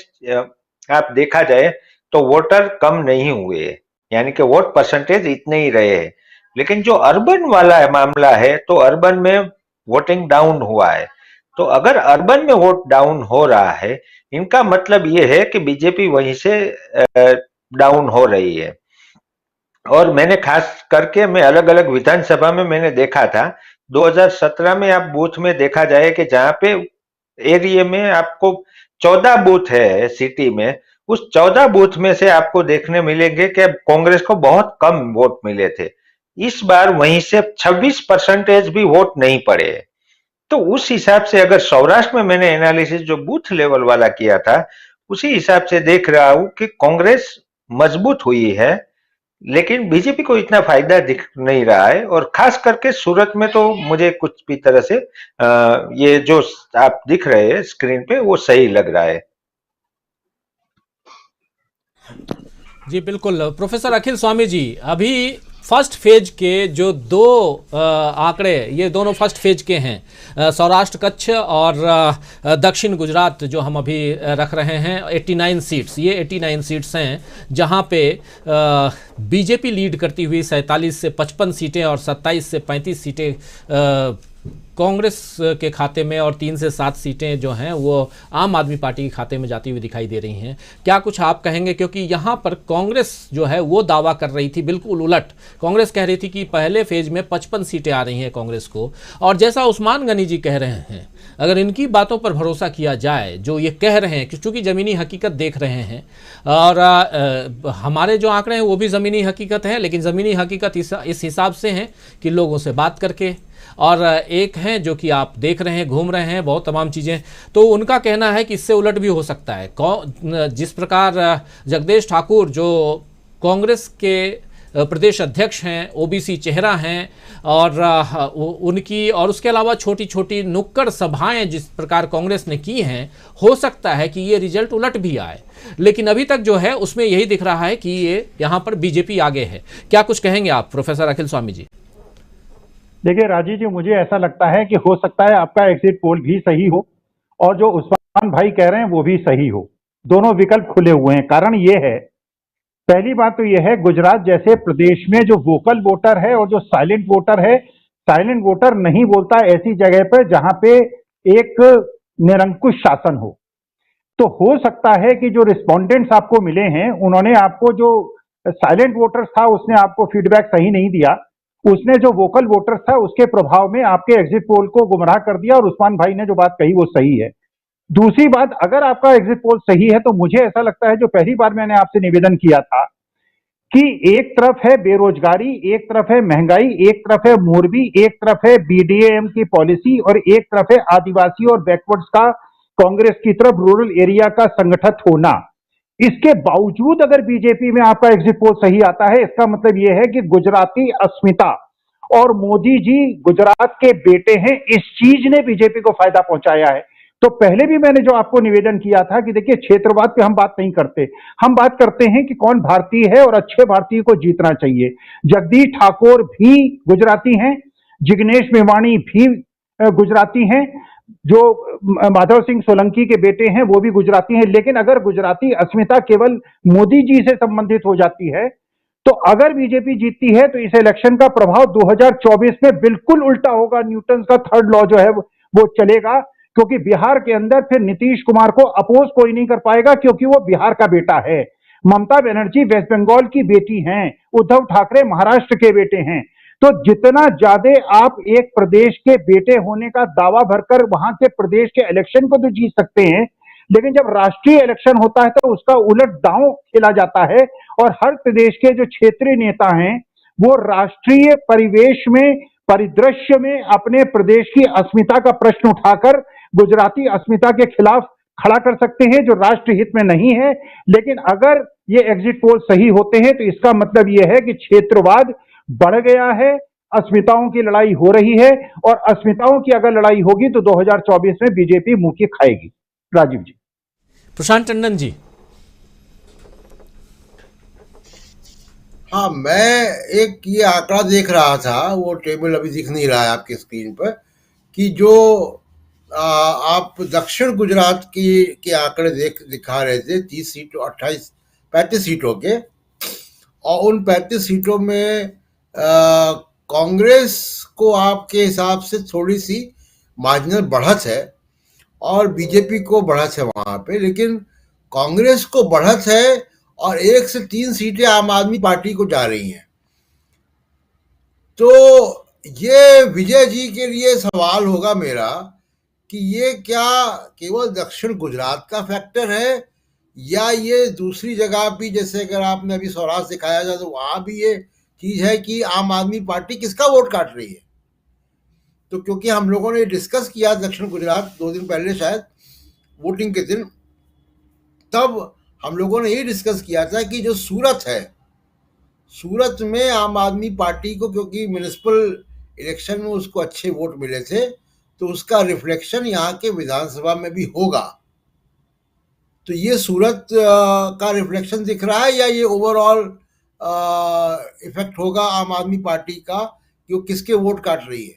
आप देखा जाए तो वोटर कम नहीं हुए, यानी कि वोट परसेंटेज इतने ही रहे हैं। लेकिन जो अर्बन वाला मामला है तो अर्बन में वोटिंग डाउन हुआ है। तो अगर अर्बन में वोट डाउन हो रहा है, इनका मतलब ये है कि बीजेपी वहीं से डाउन हो रही है। और मैंने खास करके मैं अलग अलग विधानसभा में मैंने देखा था 2017 में, आप बूथ में देखा जाए कि जहां पे एरिया में आपको 14 बूथ है सिटी में, उस 14 बूथ में से आपको देखने मिलेंगे कि कांग्रेस को बहुत कम वोट मिले थे। इस बार वहीं से 26% भी वोट नहीं पड़े। तो उस हिसाब से अगर सौराष्ट्र में मैंने एनालिसिस जो बूथ लेवल वाला किया था उसी हिसाब से देख रहा हूं कि कांग्रेस मजबूत हुई है, लेकिन बीजेपी को इतना फायदा दिख नहीं रहा है। और खास करके सूरत में तो मुझे कुछ भी तरह से ये जो आप दिख रहे हैं स्क्रीन पे वो सही लग रहा है। जी बिल्कुल। प्रोफेसर अखिल स्वामी जी, अभी फर्स्ट फेज के जो दो आंकड़े, ये दोनों फर्स्ट फेज के हैं, सौराष्ट्र कच्छ और दक्षिण गुजरात जो हम अभी रख रहे हैं 89 सीट्स, ये 89 सीट्स हैं जहां पे बीजेपी लीड करती हुई 47 से 55 सीटें और 27 से 35 सीटें कांग्रेस के खाते में और 3 से 7 सीटें जो हैं वो आम आदमी पार्टी के खाते में जाती हुई दिखाई दे रही हैं। क्या कुछ आप कहेंगे, क्योंकि यहाँ पर कांग्रेस जो है वो दावा कर रही थी बिल्कुल उलट। कांग्रेस कह रही थी कि पहले फेज में 55 सीटें आ रही हैं कांग्रेस को, और जैसा उस्मान गनी जी कह रहे हैं, अगर इनकी बातों पर भरोसा किया जाए जो ये कह रहे हैं, चूँकि ज़मीनी हकीकत देख रहे हैं और हमारे जो आंकड़े हैं वो भी ज़मीनी हकीकत है, लेकिन ज़मीनी हकीकत इस हिसाब से हैं कि लोगों से बात करके, और एक हैं जो कि आप देख रहे हैं घूम रहे हैं बहुत तमाम चीज़ें, तो उनका कहना है कि इससे उलट भी हो सकता है। जिस प्रकार जगदीश ठाकुर जो कांग्रेस के प्रदेश अध्यक्ष हैं, ओबीसी चेहरा हैं, और उनकी और उसके अलावा छोटी छोटी नुक्कड़ सभाएं जिस प्रकार कांग्रेस ने की हैं, हो सकता है कि ये रिजल्ट उलट भी आए। लेकिन अभी तक जो है उसमें यही दिख रहा है कि ये यहाँ पर बीजेपी आगे है। क्या कुछ कहेंगे आप प्रोफेसर अखिल स्वामी जी? देखिए राजीव जी, मुझे ऐसा लगता है कि हो सकता है आपका एग्जिट पोल भी सही हो और जो उस्मान भाई कह रहे हैं वो भी सही हो। दोनों विकल्प खुले हुए हैं। कारण ये है, पहली बात तो यह है, गुजरात जैसे प्रदेश में जो वोकल वोटर है और जो साइलेंट वोटर है, साइलेंट वोटर नहीं बोलता ऐसी जगह पर जहां पे एक निरंकुश शासन हो। तो हो सकता है कि जो रिस्पोंडेंट्स आपको मिले हैं, उन्होंने आपको, जो साइलेंट वोटर्स था उसने आपको फीडबैक सही नहीं दिया, उसने जो वोकल वोटर्स था उसके प्रभाव में आपके एग्जिट पोल को गुमराह कर दिया, और उस्मान भाई ने जो बात कही वो सही है। दूसरी बात, अगर आपका एग्जिट पोल सही है तो मुझे ऐसा लगता है, जो पहली बार मैंने आपसे निवेदन किया था कि एक तरफ है बेरोजगारी, एक तरफ है महंगाई, एक तरफ है मोरबी, एक तरफ है बीडीएम की पॉलिसी, और एक तरफ है आदिवासी और बैकवर्ड्स का कांग्रेस की तरफ रूरल एरिया का संगठित होना। इसके बावजूद अगर बीजेपी में आपका एग्जिट पोल सही आता है, इसका मतलब यह है कि गुजराती अस्मिता और मोदी जी गुजरात के बेटे हैं, इस चीज ने बीजेपी को फायदा पहुंचाया है। तो पहले भी मैंने जो आपको निवेदन किया था कि देखिए, क्षेत्रवाद पे हम बात नहीं करते, हम बात करते हैं कि कौन भारतीय है और अच्छे भारतीय को जीतना चाहिए। जगदीश ठाकुर भी गुजराती हैं, जिग्नेश मेवाणी भी गुजराती हैं, जो माधव सिंह सोलंकी के बेटे हैं वो भी गुजराती हैं। लेकिन अगर गुजराती अस्मिता केवल मोदी जी से संबंधित हो जाती है, तो अगर बीजेपी जीतती है तो इस इलेक्शन का प्रभाव 2024 में बिल्कुल उल्टा होगा। न्यूटन का थर्ड लॉ जो है वो चलेगा, क्योंकि बिहार के अंदर फिर नीतीश कुमार को अपोज कोई नहीं कर पाएगा, क्योंकि वो बिहार का बेटा है। ममता बनर्जी वेस्ट बंगाल की बेटी हैं, उद्धव ठाकरे महाराष्ट्र के बेटे हैं। तो जितना ज्यादा आप एक प्रदेश के बेटे होने का दावा भरकर वहां के प्रदेश के इलेक्शन को तो जीत सकते हैं, लेकिन जब राष्ट्रीय इलेक्शन होता है तो उसका उलट दांव खेला जाता है, और हर प्रदेश के जो क्षेत्रीय नेता हैं वो राष्ट्रीय परिवेश में, परिदृश्य में अपने प्रदेश की अस्मिता का प्रश्न उठाकर गुजराती अस्मिता के खिलाफ खड़ा कर सकते हैं, जो राष्ट्र हित में नहीं है। लेकिन अगर ये एग्जिट पोल सही होते हैं तो इसका मतलब यह है कि क्षेत्रवाद बढ़ गया है, अस्मिताओं की लड़ाई हो रही है, और अस्मिताओं की अगर लड़ाई होगी तो 2024 में बीजेपी मुंह की खाएगी। राजीव जी। प्रशांत टंडन जी। हाँ, मैं एक ये आंकड़ा देख रहा था, वो टेबल अभी दिख नहीं रहा है आपकी स्क्रीन पर, कि जो आप दक्षिण गुजरात के आंकड़े दिखा रहे थे 30 सीटों 35 सीटों के, और उन 35 सीटों में कांग्रेस को आपके हिसाब से थोड़ी सी मार्जिनल बढ़त है और बीजेपी को बढ़त है वहां पे, लेकिन कांग्रेस को बढ़त है और 1 से 3 सीटें आम आदमी पार्टी को जा रही हैं। तो ये विजय जी के लिए सवाल होगा मेरा कि ये क्या केवल दक्षिण गुजरात का फैक्टर है, या ये दूसरी जगह भी, जैसे अगर आपने अभी सौराष्ट्र दिखाया था तो वहां भी ये चीज है कि आम आदमी पार्टी किसका वोट काट रही है। तो क्योंकि हम लोगों ने डिस्कस किया दक्षिण गुजरात 2 दिन पहले शायद वोटिंग के दिन, तब हम लोगों ने ये डिस्कस किया था कि जो सूरत है, सूरत में आम आदमी पार्टी को, क्योंकि म्युनिसिपल इलेक्शन में उसको अच्छे वोट मिले थे, तो उसका रिफ्लेक्शन यहाँ के विधानसभा में भी होगा। तो ये सूरत का रिफ्लेक्शन दिख रहा है, या ये ओवरऑल इफेक्ट होगा आम आदमी पार्टी का कि वो किसके वोट काट रही है?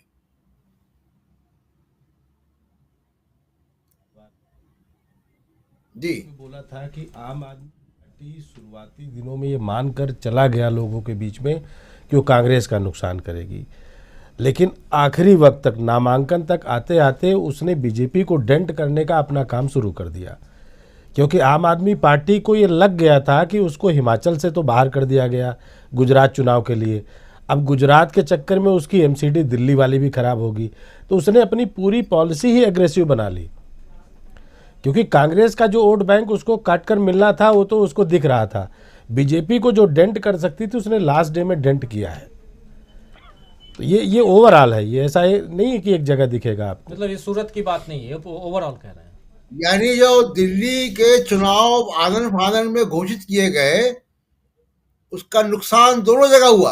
जी बोला था कि आम आदमी पार्टी शुरुआती दिनों में ये मानकर चला गया लोगों के बीच में कि वो कांग्रेस का नुकसान करेगी, लेकिन आखिरी वक्त तक, नामांकन तक आते आते उसने बीजेपी को डेंट करने का अपना काम शुरू कर दिया, क्योंकि आम आदमी पार्टी को ये लग गया था कि उसको हिमाचल से तो बाहर कर दिया गया गुजरात चुनाव के लिए, अब गुजरात के चक्कर में उसकी एमसीडी दिल्ली वाली भी खराब होगी, तो उसने अपनी पूरी पॉलिसी ही एग्रेसिव बना ली, क्योंकि कांग्रेस का जो वोट बैंक उसको काट कर मिलना था वो तो उसको दिख रहा था। बीजेपी को जो डेंट कर सकती थी उसने लास्ट डे में डेंट किया है। तो ये ओवरऑल है, ये ऐसा नहीं है कि एक जगह दिखेगा आपको। मतलब ये सूरत की बात नहीं है, ओवरऑल कह रहे हैं। यानी जो दिल्ली के चुनाव आनन फानन में घोषित किए गए, उसका नुकसान दोनों जगह हुआ।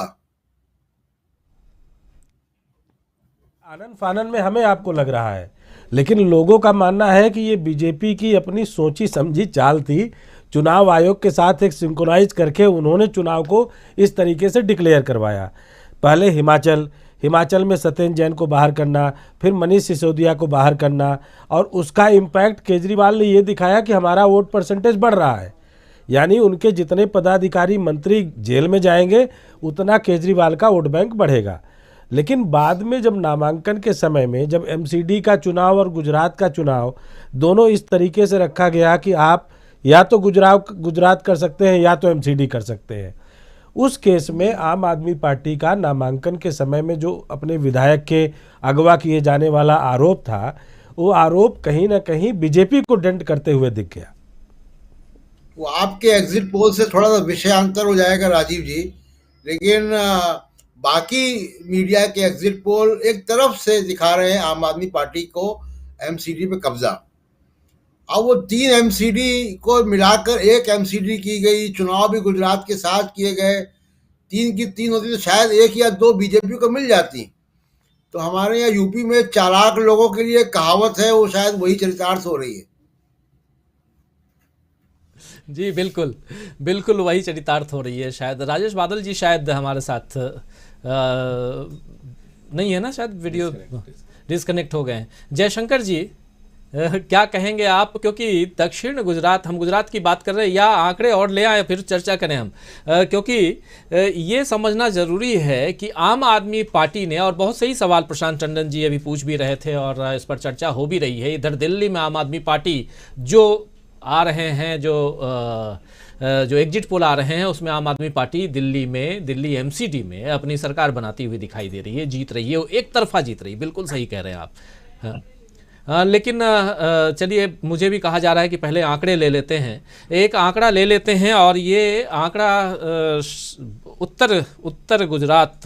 आनन फानन में हमें आपको लग रहा है, लेकिन लोगों का मानना है कि ये बीजेपी की अपनी सोची समझी चाल थी। चुनाव आयोग के साथ एक सिंक्रोनाइज करके उन्होंने चुनाव को इस तरीके से डिक्लेयर करवाया। पहले हिमाचल में सत्येंद्र जैन को बाहर करना, फिर मनीष सिसोदिया को बाहर करना, और उसका इम्पैक्ट केजरीवाल ने ये दिखाया कि हमारा वोट परसेंटेज बढ़ रहा है। यानी उनके जितने पदाधिकारी मंत्री जेल में जाएंगे उतना केजरीवाल का वोट बैंक बढ़ेगा। लेकिन बाद में जब नामांकन के समय में जब एमसीडी का चुनाव और गुजरात का चुनाव दोनों इस तरीके से रखा गया कि आप या तो गुजरात कर सकते हैं या तो एमसीडी कर सकते हैं, उस केस में आम आदमी पार्टी का नामांकन के समय में जो अपने विधायक के अगवा किए जाने वाला आरोप था, वो आरोप कहीं ना कहीं बीजेपी को डेंट करते हुए दिख गया। वो आपके एग्जिट पोल से थोड़ा सा विषयांतर हो जाएगा राजीव जी, लेकिन बाकी मीडिया के एग्जिट पोल एक तरफ से दिखा रहे हैं आम आदमी पार्टी को एमसीडी पे कब्जा। अब वो 3 एमसीडी को मिलाकर एक एमसीडी की गई, चुनाव भी गुजरात के साथ किए गए, 3 की 3 होती तो शायद 1 या 2 बीजेपी को मिल जाती। तो हमारे यहाँ यूपी में चालाक लोगों के लिए कहावत है, वो शायद वही चरितार्थ हो रही है। जी बिल्कुल बिल्कुल वही चरितार्थ हो रही है। शायद राजेश बादल जी शायद हमारे साथ नहीं है ना, शायद वीडियो डिस्कनेक्ट हो गए हैं। जयशंकर जी क्या कहेंगे आप, क्योंकि दक्षिण गुजरात, हम गुजरात की बात कर रहे हैं, या आंकड़े और ले आए फिर चर्चा करें हम, क्योंकि ये समझना ज़रूरी है कि आम आदमी पार्टी ने, और बहुत सही सवाल प्रशांत टंडन जी अभी पूछ भी रहे थे और इस पर चर्चा हो भी रही है, इधर दिल्ली में आम आदमी पार्टी जो आ रहे हैं, जो एग्जिट पोल आ रहे हैं, उसमें आम आदमी पार्टी दिल्ली एमसीडी में अपनी सरकार बनाती हुई दिखाई दे रही है, जीत रही है, वो एक तरफा जीत रही है। बिल्कुल सही कह रहे हैं आप। लेकिन चलिए, मुझे भी कहा जा रहा है कि पहले आंकड़े ले लेते हैं, एक आंकड़ा ले लेते हैं, और ये आंकड़ा उत्तर गुजरात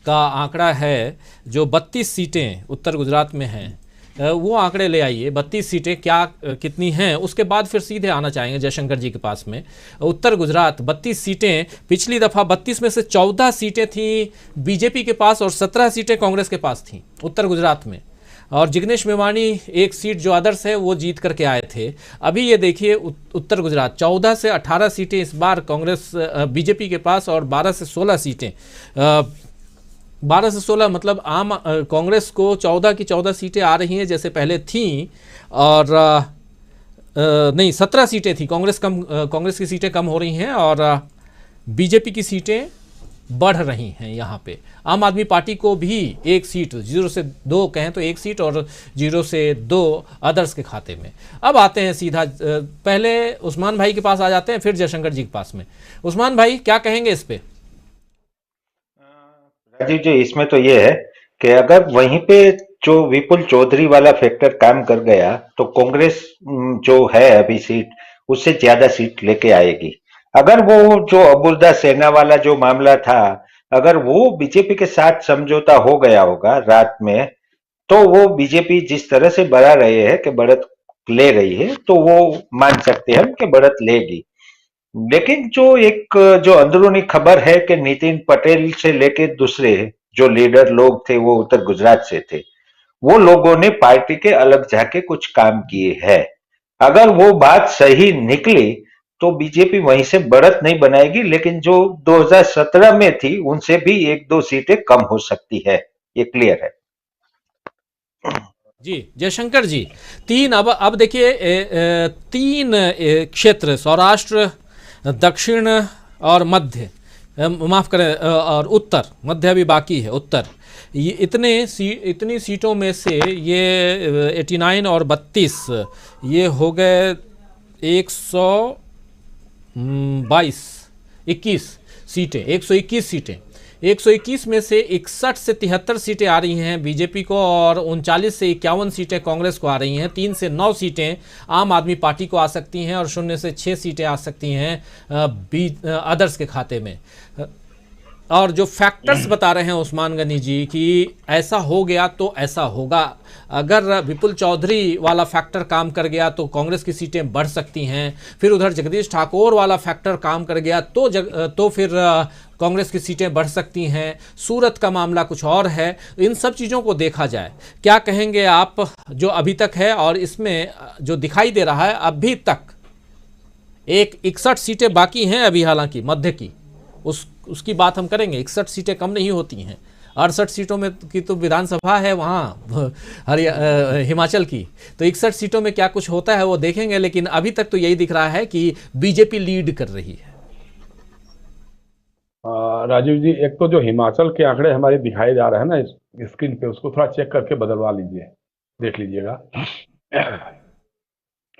का आंकड़ा है, जो 32 सीटें उत्तर गुजरात में हैं, वो आंकड़े ले आइए। 32 सीटें क्या कितनी हैं, उसके बाद फिर सीधे आना चाहेंगे जयशंकर जी के पास में। उत्तर गुजरात 32 सीटें, पिछली दफ़ा 32 में से 14 सीटें थी बीजेपी के पास और 17 सीटें कांग्रेस के पास थीं उत्तर गुजरात में, और जिग्नेश मेवाणी एक सीट जो आदर्श है वो जीत करके आए थे। अभी ये देखिए, उत्तर गुजरात 14 से 18 सीटें इस बार कांग्रेस बीजेपी के पास, और 12 से 16 सीटें, 12 से 16 मतलब आम कांग्रेस को 14 की 14 सीटें आ रही हैं जैसे पहले थीं, और नहीं 17 सीटें थी, कांग्रेस की सीटें कम हो रही हैं और बीजेपी की सीटें बढ़ रही हैं। यहाँ पे आम आदमी पार्टी को भी एक सीट, 0 से 2 कहें तो एक सीट, और 0 से 2 अदर्स के खाते में। अब आते हैं सीधा, पहले उस्मान भाई के पास आ जाते हैं, फिर जयशंकर जी के पास में। उस्मान भाई क्या कहेंगे इस पे? राजीव जी, इसमें तो ये है कि अगर वहीं पे जो विपुल चौधरी वाला फैक्टर काम कर गया तो कांग्रेस जो है अभी सीट, उससे ज्यादा सीट लेके आएगी। अगर वो जो अबुर्दा सेना वाला जो मामला था, अगर वो बीजेपी के साथ समझौता हो गया होगा रात में, तो वो बीजेपी जिस तरह से बढ़ा रहे हैं कि बढ़त ले रही है, तो वो मान सकते हैं कि बढ़त लेगी। लेकिन जो अंदरूनी खबर है कि नितिन पटेल से लेके दूसरे जो लीडर लोग थे वो उत्तर गुजरात से थे, वो लोगों ने पार्टी के अलग जाके कुछ काम किए हैं। अगर वो बात सही निकली तो बीजेपी वहीं से बढ़त नहीं बनाएगी, लेकिन जो 2017 में थी उनसे भी 1-2 सीटें कम हो सकती है, ये क्लियर है। जी जयशंकर जी, अब देखिए 3 क्षेत्र, सौराष्ट्र, दक्षिण और मध्य, माफ करें, और उत्तर, मध्य अभी बाकी है, उत्तर, ये इतनी सीटों में से ये 89 और 32 ये हो गए 21 सीटें, 121 सीटें। 121 में से 61 से 73 सीटें आ रही हैं बीजेपी को, और 39 से 51 सीटें कांग्रेस को आ रही हैं। 3 से 9 सीटें आम आदमी पार्टी को आ सकती हैं, और 0 से 6 सीटें आ सकती हैं अदर्स के खाते में। और जो फैक्टर्स बता रहे हैं उस्मान गनी जी कि ऐसा हो गया तो ऐसा होगा, अगर विपुल चौधरी वाला फैक्टर काम कर गया तो कांग्रेस की सीटें बढ़ सकती हैं, फिर उधर जगदीश ठाकुर वाला फैक्टर काम कर गया तो फिर कांग्रेस की सीटें बढ़ सकती हैं, सूरत का मामला कुछ और है। इन सब चीज़ों को देखा जाए, क्या कहेंगे आप जो अभी तक है, और इसमें जो दिखाई दे रहा है अभी तक एक 61 सीटें बाकी हैं अभी, हालांकि मध्य की उसकी बात हम करेंगे। 61 सीटें कम नहीं होती हैं, 68 सीटों में की तो विधानसभा है वहाँ हिमाचल की, तो 61 सीटों में क्या कुछ होता है वो देखेंगे, लेकिन अभी तक तो यही दिख रहा है कि बीजेपी लीड कर रही है। राजीव जी, एक तो जो हिमाचल के आंकड़े हमारे दिखाए जा रहे हैं ना स्क्रीन पे, उसको थोड़ा चेक करके बदलवा लीजिए, देख लीजिएगा,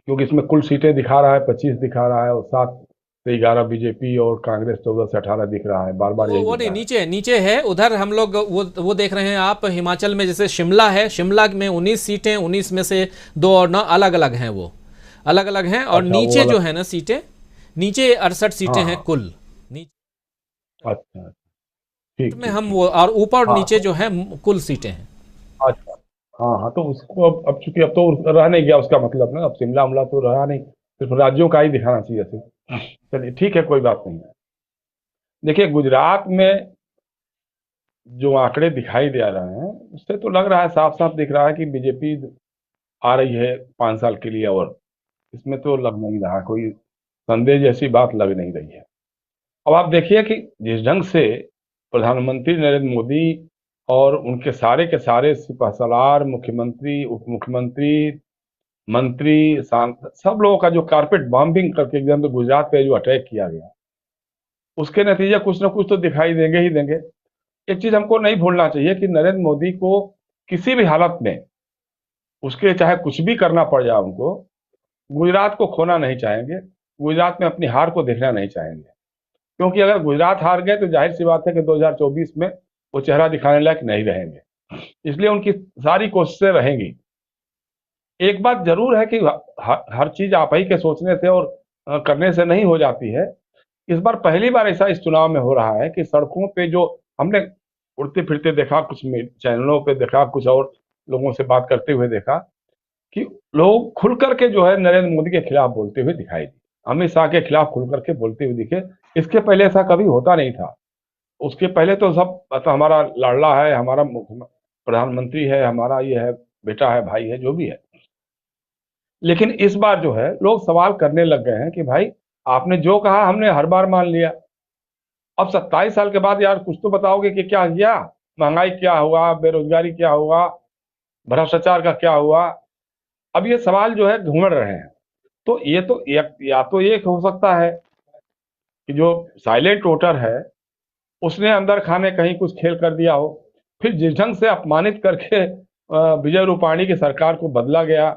क्योंकि इसमें कुल सीटें दिखा रहा है 25 दिखा रहा है, और 7 से 11 बीजेपी और कांग्रेस 14 से 18 दिख रहा है, बार बार यही वो दिख नहीं, रहा है। नीचे नीचे है उधर हम लोग वो देख रहे हैं आप। हिमाचल में जैसे शिमला है, शिमला में 19 सीटें, 19 में से 2 और 9 अलग अलग हैं, वो अलग अलग हैं। और अच्छा, नीचे वो जो है ना सीटें, नीचे 68 सीटें हैं हाँ, कुल नीचे अच्छा, ठीक में ठीक हम ठीक। वो, और ऊपर और हाँ नीचे जो है कुल सीटें हैं। अच्छा, हाँ हाँ, तो उसको अब चूंकि अब तो रह नहीं गया उसका मतलब ना, अब शिमला उमला तो रहा नहीं, सिर्फ राज्यों का ही दिखाना चाहिए सिर्फ। चलिए ठीक है, कोई बात नहीं है। देखिए, गुजरात में जो आंकड़े दिखाई दे रहे हैं उससे तो लग रहा है, साफ साफ दिख रहा है कि बीजेपी आ रही है 5 साल के लिए, और इसमें तो लग नहीं रहा, कोई संदेह जैसी बात लग नहीं रही है। अब आप देखिए कि जिस ढंग से प्रधानमंत्री नरेंद्र मोदी और उनके सारे के सारे सिपहसालार, मुख्यमंत्री, उप मुख्यमंत्री, मंत्री, सांसद, सब लोगों का जो कारपेट बॉम्बिंग करके एकदम से गुजरात पे जो अटैक किया गया, उसके नतीजे कुछ ना कुछ तो दिखाई देंगे ही देंगे। एक चीज हमको नहीं भूलना चाहिए कि नरेंद्र मोदी को किसी भी हालत में, उसके चाहे कुछ भी करना पड़ जाए उनको, गुजरात को खोना नहीं चाहेंगे, गुजरात में अपनी हार को देखना नहीं चाहेंगे। क्योंकि अगर गुजरात हार गए तो जाहिर सी बात है कि 2024 में वो चेहरा दिखाने लायक नहीं रहेंगे, इसलिए उनकी सारी कोशिशें रहेंगी। एक बात जरूर है कि हर चीज आप ही के सोचने से और करने से नहीं हो जाती है। इस बार पहली बार ऐसा इस चुनाव में हो रहा है कि सड़कों पे जो हमने उड़ते फिरते देखा, कुछ चैनलों पे देखा, कुछ और लोगों से बात करते हुए देखा, कि लोग खुल करके जो है नरेंद्र मोदी के खिलाफ बोलते हुए दिखाई दिए, अमित शाह के खिलाफ खुल करके बोलते हुए दिखे। इसके पहले ऐसा कभी होता नहीं था। उसके पहले तो सब तो हमारा लाडला है, हमारा प्रधानमंत्री है, हमारा ये है, बेटा है, भाई है, जो भी है। लेकिन इस बार जो है लोग सवाल करने लग गए हैं कि भाई आपने जो कहा हमने हर बार मान लिया, अब 27 साल के बाद यार कुछ तो बताओगे कि क्या किया, महंगाई क्या हुआ, बेरोजगारी क्या हुआ, भ्रष्टाचार का क्या हुआ। अब ये सवाल जो है घूम रहे हैं। तो ये तो या तो ये हो सकता है कि जो साइलेंट वोटर है उसने अंदर खाने कहीं कुछ खेल कर दिया हो, फिर जिस ढंग से अपमानित करके विजय रूपाणी की सरकार को बदला गया,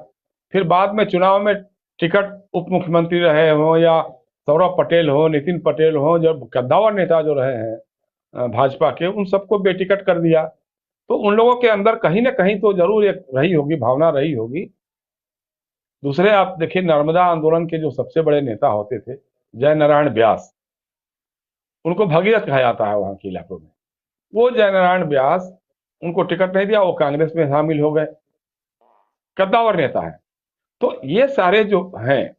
फिर बाद में चुनाव में टिकट उप मुख्यमंत्री रहे हो या सौरभ पटेल हो, नितिन पटेल हो, जब कद्दावर नेता जो रहे हैं भाजपा के, उन सबको बेटिकट कर दिया। तो उन लोगों के अंदर कहीं ना कहीं तो जरूर एक रही होगी, भावना रही होगी। दूसरे आप देखिए, नर्मदा आंदोलन के जो सबसे बड़े नेता होते थे जय नारायण व्यास, उनको भगीरथ कहा जाता है वहां के इलाकों में, वो जय नारायण व्यास, उनको टिकट नहीं दिया, वो कांग्रेस में शामिल हो गए, कद्दावर नेता है। तो ये सारे जो हैं,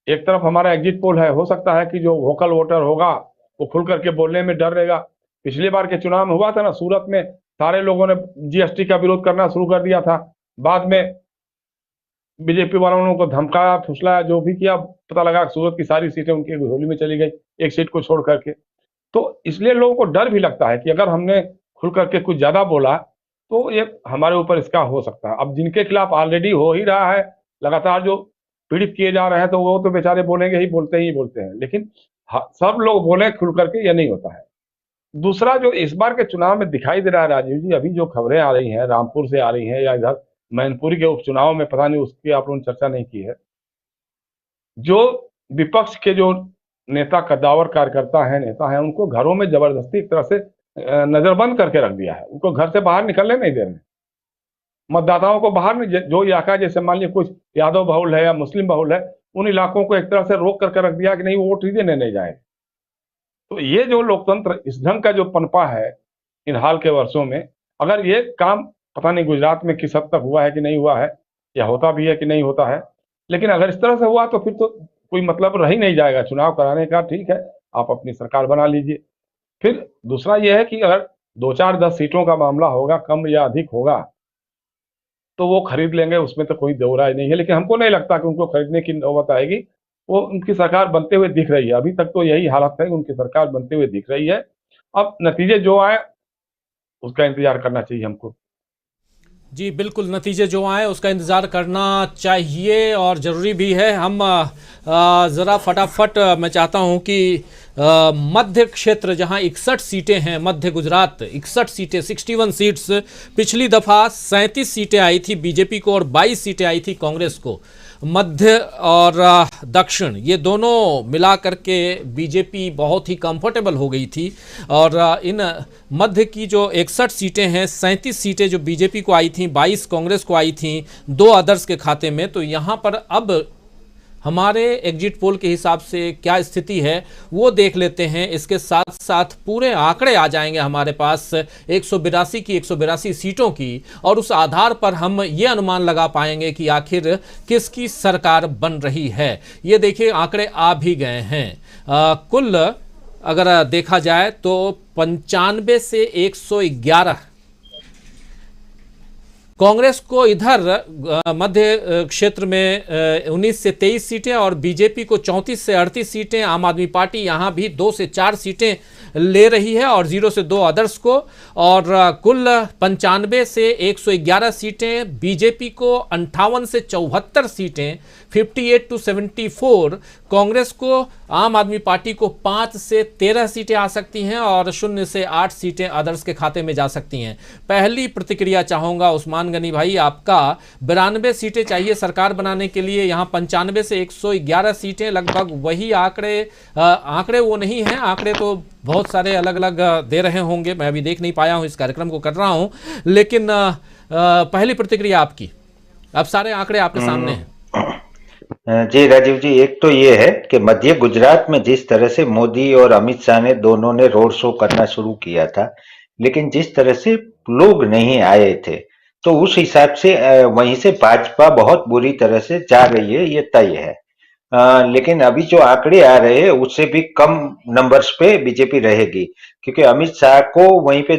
एक तरफ हमारा एग्जिट पोल है, हो सकता है कि जो वोकल वोटर होगा वो खुल करके बोलने में डर रहेगा। पिछली बार के चुनाव में हुआ था ना, सूरत में सारे लोगों ने जीएसटी का विरोध करना शुरू कर दिया था, बाद में बीजेपी वालों को धमकाया, फुसलाया, जो भी किया, पता लगा सूरत की सारी सीटें उनकी झोली में चली गई, एक सीट को छोड़ करके। तो इसलिए लोगों को डर भी लगता है कि अगर हमने खुल करके कुछ ज्यादा बोला तो ये हमारे ऊपर इसका हो सकता है। अब जिनके खिलाफ ऑलरेडी हो ही रहा है, लगातार जो पीड़ित किए जा रहे हैं, तो वो तो बेचारे बोलेंगे ही, बोलते हैं, लेकिन सब लोग बोले खुल करके, ये नहीं होता है। दूसरा जो इस बार के चुनाव में दिखाई दे रहा है राजीव जी, अभी जो खबरें आ रही हैं रामपुर से आ रही हैं या इधर मैनपुरी के उपचुनाव में, पता नहीं उसकी आप लोगों ने चर्चा नहीं की है, जो विपक्ष के जो नेता कद्दावर कार्यकर्ता हैं, नेता हैं, उनको घरों में जबरदस्ती एक तरह से नजरबंद करके रख दिया है, उनको घर से बाहर निकलने नहीं दे रहे। मतदाताओं को बाहर नहीं, जो इलाका जैसे मान लीजिए कुछ यादव बहुल है या मुस्लिम बहुल है, उन इलाकों को एक तरह से रोक करके रख दिया कि नहीं, वो वोट ही देने नहीं जाए। तो ये जो लोकतंत्र इस ढंग का जो पनपा है इन हाल के वर्षों में, अगर ये काम पता नहीं गुजरात में किस हद तक हुआ है कि नहीं हुआ है, या होता भी है कि नहीं होता है, लेकिन अगर इस तरह से हुआ तो फिर तो कोई मतलब रह ही नहीं जाएगा चुनाव कराने का। ठीक है, आप अपनी सरकार बना लीजिए। फिर दूसरा ये है कि अगर 2-4-10 सीटों का मामला होगा, कम या अधिक होगा, तो वो खरीद लेंगे, उसमें तो कोई दो राय नहीं है। लेकिन हमको नहीं लगता कि उनको खरीदने की नौबत आएगी। वो उनकी सरकार बनते हुए दिख रही है, अभी तक तो यही हालत है कि उनकी सरकार बनते हुए दिख रही है। अब नतीजे जो आए उसका इंतजार करना चाहिए हमको। जी बिल्कुल, नतीजे जो आए उसका इंतज़ार करना चाहिए और ज़रूरी भी है। हम ज़रा फटाफट मैं चाहता हूं कि मध्य क्षेत्र जहां 61 सीटें हैं, मध्य गुजरात 61 सीटें, 61 सीट्स, पिछली दफ़ा 37 सीटें आई थी बीजेपी को और 22 सीटें आई थी कांग्रेस को। मध्य और दक्षिण ये दोनों मिला करके बीजेपी बहुत ही कंफर्टेबल हो गई थी और इन मध्य की जो 61 सीटें हैं, 37 सीटें जो बीजेपी को आई थी, 22 कांग्रेस को आई थी, 2 अदर्स के खाते में। तो यहाँ पर अब हमारे एग्जिट पोल के हिसाब से क्या स्थिति है वो देख लेते हैं। इसके साथ साथ पूरे आंकड़े आ जाएंगे हमारे पास 182 की 182 सीटों की, और उस आधार पर हम ये अनुमान लगा पाएंगे कि आखिर किसकी सरकार बन रही है। ये देखिए आंकड़े आ भी गए हैं। कुल अगर देखा जाए तो 95 से 111 कांग्रेस को इधर मध्य क्षेत्र में 19 से 23 सीटें और बीजेपी को 34 से 38 सीटें। आम आदमी पार्टी यहाँ भी 2 से 4 सीटें ले रही है और 0 से 2 अदर्स को। और कुल 95 से 111 सीटें, बीजेपी को 58 से 74 सीटें, 58 to 74 कांग्रेस को, आम आदमी पार्टी को 5 से 13 सीटें आ सकती हैं और 0 से 8 सीटें अदर्स के खाते में जा सकती हैं। पहली प्रतिक्रिया चाहूँगा उस्मान गनी भाई आपका। 92 सीटें चाहिए सरकार बनाने के लिए, यहाँ 95 से 111 सीटें, लगभग वही आंकड़े वो नहीं हैं। आंकड़े तो बहुत सारे अलग अलग दे रहे होंगे, मैं अभी देख नहीं पाया हूँ, इस कार्यक्रम को कर रहा हूँ। लेकिन पहली प्रतिक्रिया आपकी, अब सारे आंकड़े आपके सामने हैं। जी राजीव जी, एक तो ये है कि मध्य गुजरात में जिस तरह से मोदी और अमित शाह ने दोनों ने रोड शो करना शुरू किया था, लेकिन जिस तरह से लोग नहीं आए थे, तो उस हिसाब से वहीं से भाजपा बहुत बुरी तरह से जा रही है, ये तय है। लेकिन अभी जो आंकड़े आ रहे हैं उससे भी कम नंबर्स पे बीजेपी रहेगी, क्योंकि अमित शाह को वहीं पे